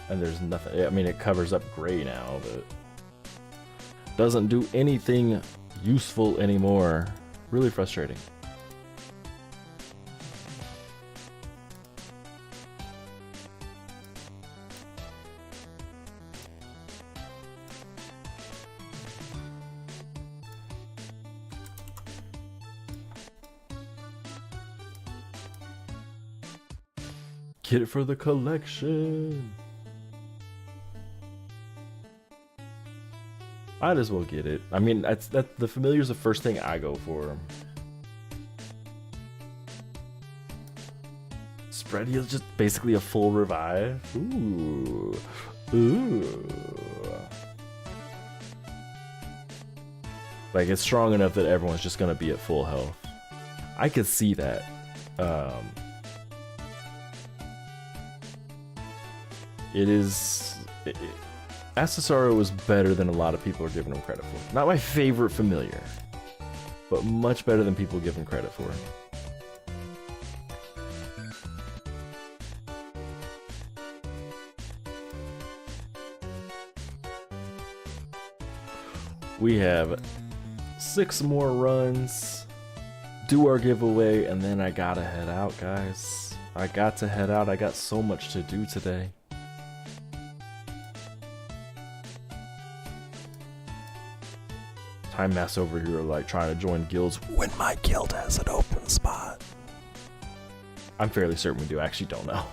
and there's nothing. I mean, it covers up gray now, but doesn't do anything useful anymore. Really frustrating. Get it for the collection. Might as well get it. I mean, the familiar's the first thing I go for. Spread heal is just basically a full revive. Ooh. Ooh. Like, it's strong enough that everyone's just gonna be at full health. I could see that. Accessaro was better than a lot of people are giving him credit for. Not my favorite familiar, but much better than people give him credit for. We have 6 more runs, do our giveaway, and then I gotta head out, guys. I got to head out. I got so much to do today. Time Mass over here like trying to join guilds when my guild has an open spot. I'm fairly certain we do. I actually don't know.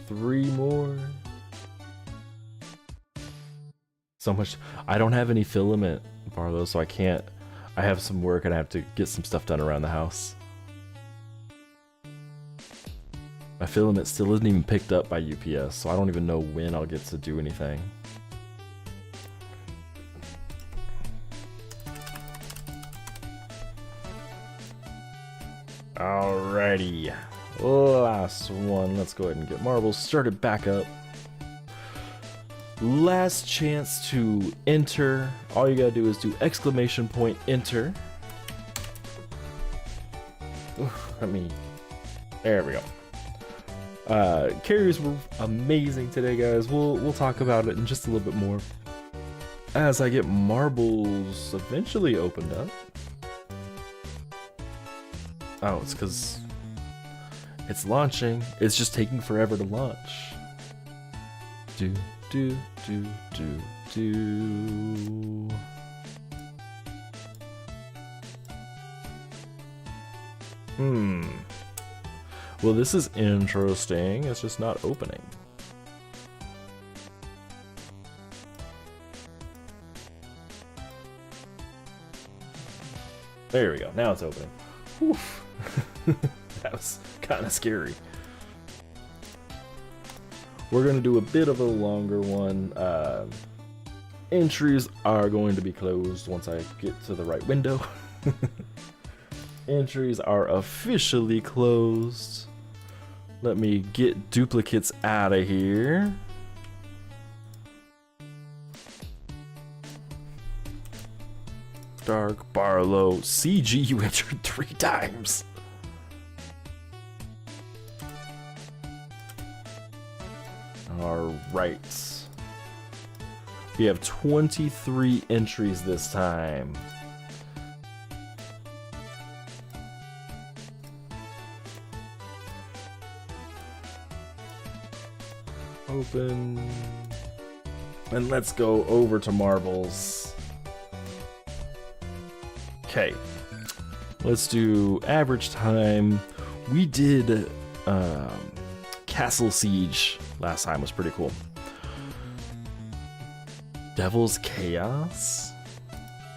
Three more. So much. I don't have any filament, Barlow, so I can't. I have some work and I have to get some stuff done around the house. My filament still isn't even picked up by UPS, so I don't even know when I'll get to do anything. Alrighty. Last one. Let's go ahead and get marbles started back up. Last chance to enter. All you gotta do is do exclamation point enter. There we go. Carriers were amazing today, guys. We'll talk about it in just a little bit more as I get marbles eventually opened up. Oh, it's because it's launching. It's just taking forever to launch. Do. Well, this is interesting. It's just not opening. There we go. Now it's opening. Whew. That was kind of scary. We're going to do a bit of a longer one. Entries are going to be closed once I get to the right window. Entries are officially closed. Let me get duplicates out of here. Dark Barlow. CG, you entered 3 times. Alright. We have 23 entries this time. Open. And let's go over to marbles. Okay. Let's do average time. We did Castle Siege last time, was pretty cool. Devil's Chaos.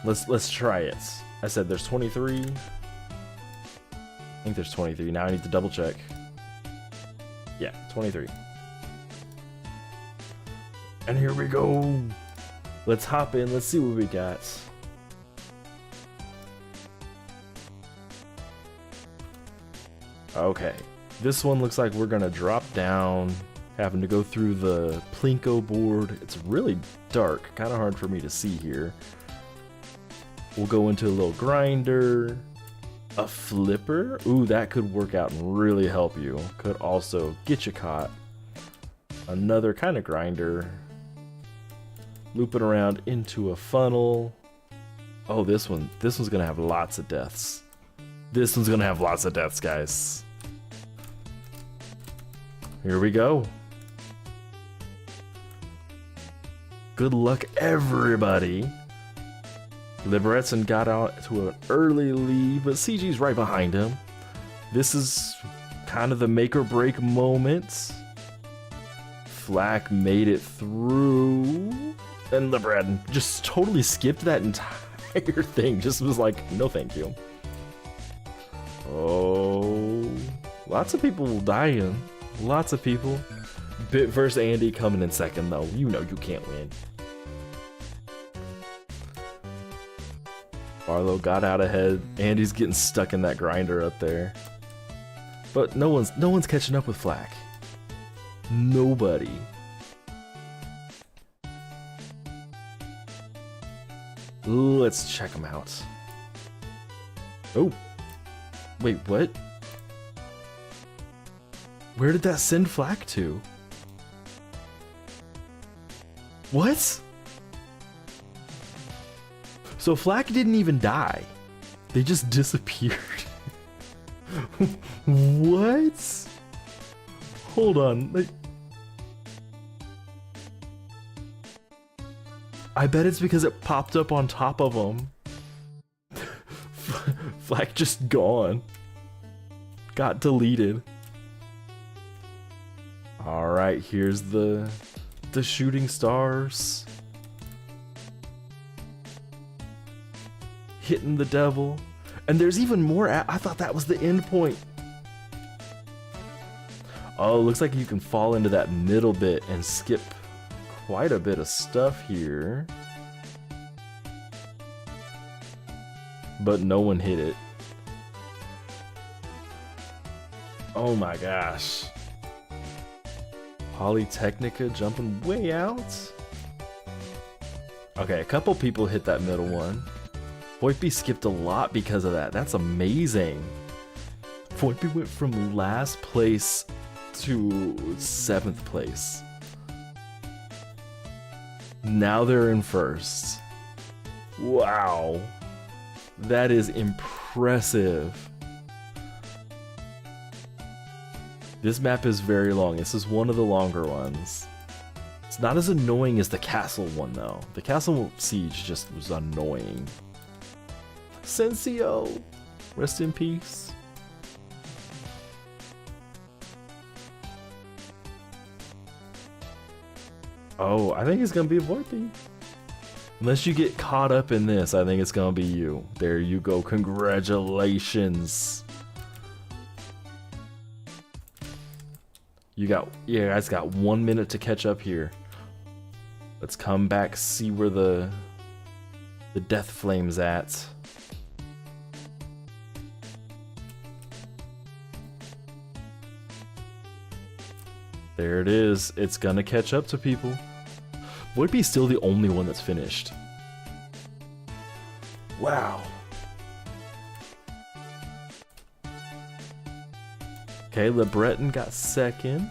Let's try it. I said there's 23. I think there's 23. Now I need to double check. Yeah, 23. And here we go. Let's hop in. Let's see what we got. Okay. This one looks like we're gonna drop down, having to go through the Plinko board. It's really dark, kind of hard for me to see here. We'll go into a little grinder, a flipper. Ooh, that could work out and really help you. Could also get you caught. Another kind of grinder. Loop it around into a funnel. Oh, this one's gonna have lots of deaths. This one's gonna have lots of deaths, guys. Here we go. Good luck, everybody. Liberetson got out to an early lead, but CG's right behind him. This is kind of the make or break moment. Flack made it through, and Liberetson just totally skipped that entire thing. Just was like, no thank you. Oh, lots of people dying. Lots of people. Bit versus Andy coming in second, though. You know you can't win. Barlow got out ahead. Andy's getting stuck in that grinder up there. But no one's catching up with Flack. Nobody. Let's check them out. Oh. Wait, what? Where did that send Flack to? What? So Flack didn't even die. They just disappeared. What? Hold on. I bet it's because it popped up on top of him. Flack just gone. Got deleted. Alright, here's the shooting stars. Hitting the devil. And there's even more. I thought that was the end point. Oh, looks like you can fall into that middle bit and skip quite a bit of stuff here. But no one hit it. Oh my gosh. Polytechnica jumping way out. Okay, a couple people hit that middle one. Voipy skipped a lot because of that. That's amazing. Voipy went from last place to 7th place. Now they're in first. Wow. That is impressive. This map is very long. This is one of the longer ones. It's not as annoying as the castle one, though. The castle siege just was annoying. Sensio, rest in peace. Oh, I think it's gonna be Voipy. Unless you get caught up in this, I think it's gonna be you. There you go, congratulations. You guys got 1 minute to catch up here. Let's come back, see where the death flame's at. There it is. It's gonna catch up to people. Voipy's still the only one that's finished. Wow. Okay, LeBreton got second.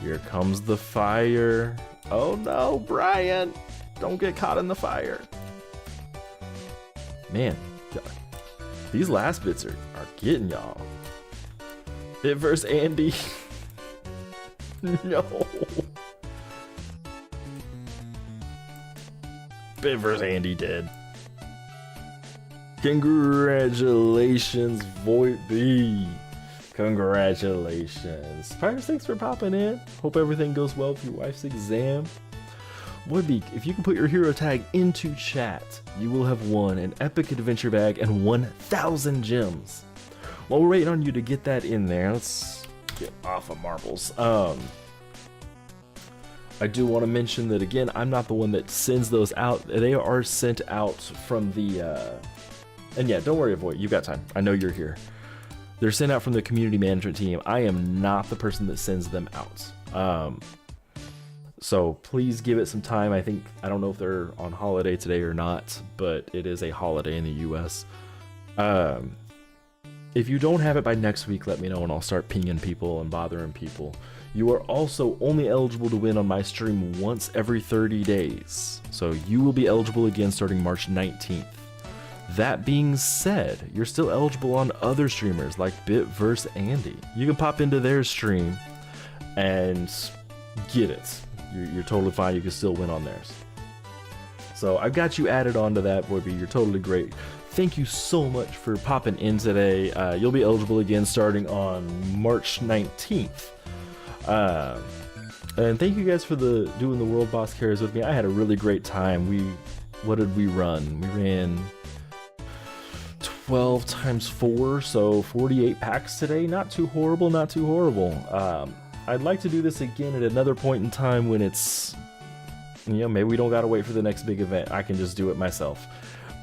Here comes the fire. Oh no, Brian! Don't get caught in the fire. Man, these last bits are getting y'all. Bit versus Andy. No. Bit versus Andy dead. Congratulations, Voipy. Congratulations. Pirates, thanks for popping in. Hope everything goes well with your wife's exam. Voipy, if you can put your hero tag into chat, you will have won an epic adventure bag and 1,000 gems. While we're waiting on you to get that in there, let's get off of marbles. I do want to mention that again, I'm not the one that sends those out. They are sent out from the, and yeah, don't worry, Void, you've got time. I know you're here. They're sent out from the community management team. I am not the person that sends them out. So please give it some time. I don't know if they're on holiday today or not, but it is a holiday in the US. If you don't have it by next week, let me know and I'll start pinging people and bothering people. You are also only eligible to win on my stream once every 30 days. So you will be eligible again starting March 19th. That being said, you're still eligible on other streamers like Bitverse Andy. You can pop into their stream and get it. You're totally fine. You can still win on theirs. So I've got you added onto that, Boyby. You're totally great. Thank you so much for popping in today. You'll be eligible again starting on March 19th. And thank you guys for doing the World Boss carries with me. I had a really great time. What did we run? We ran 12 times 4, so 48 packs today. Not too horrible, not too horrible. I'd like to do this again at another point in time when it's, maybe we don't gotta wait for the next big event. I can just do it myself.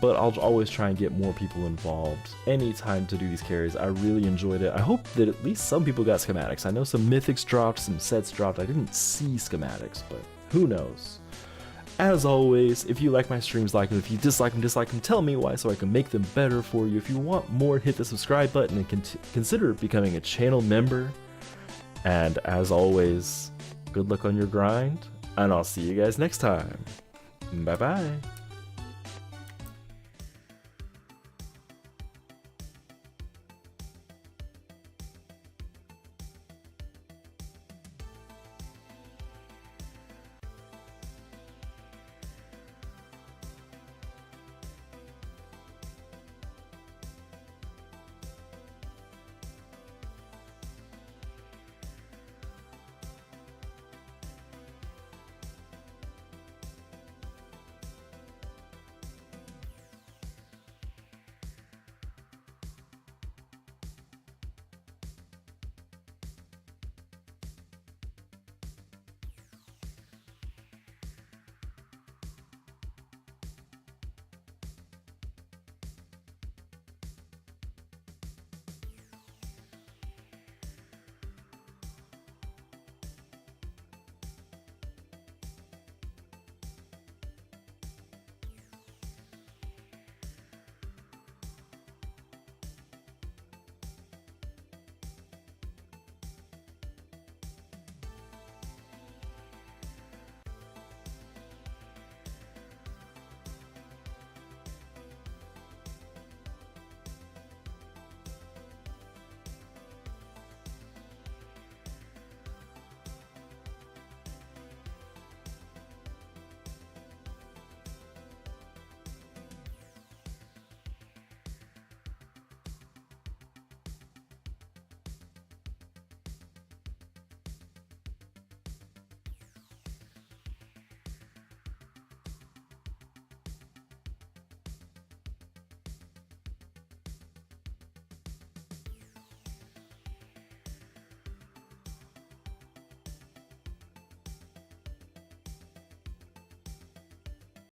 But I'll always try and get more people involved anytime to do these carries. I really enjoyed it. I hope that at least some people got schematics. I know some mythics dropped, some sets dropped. I didn't see schematics, but who knows? As always, if you like my streams, like them. If you dislike them, tell me why so I can make them better for you. If you want more, hit the subscribe button and consider becoming a channel member. And as always, good luck on your grind, and I'll see you guys next time. Bye-bye.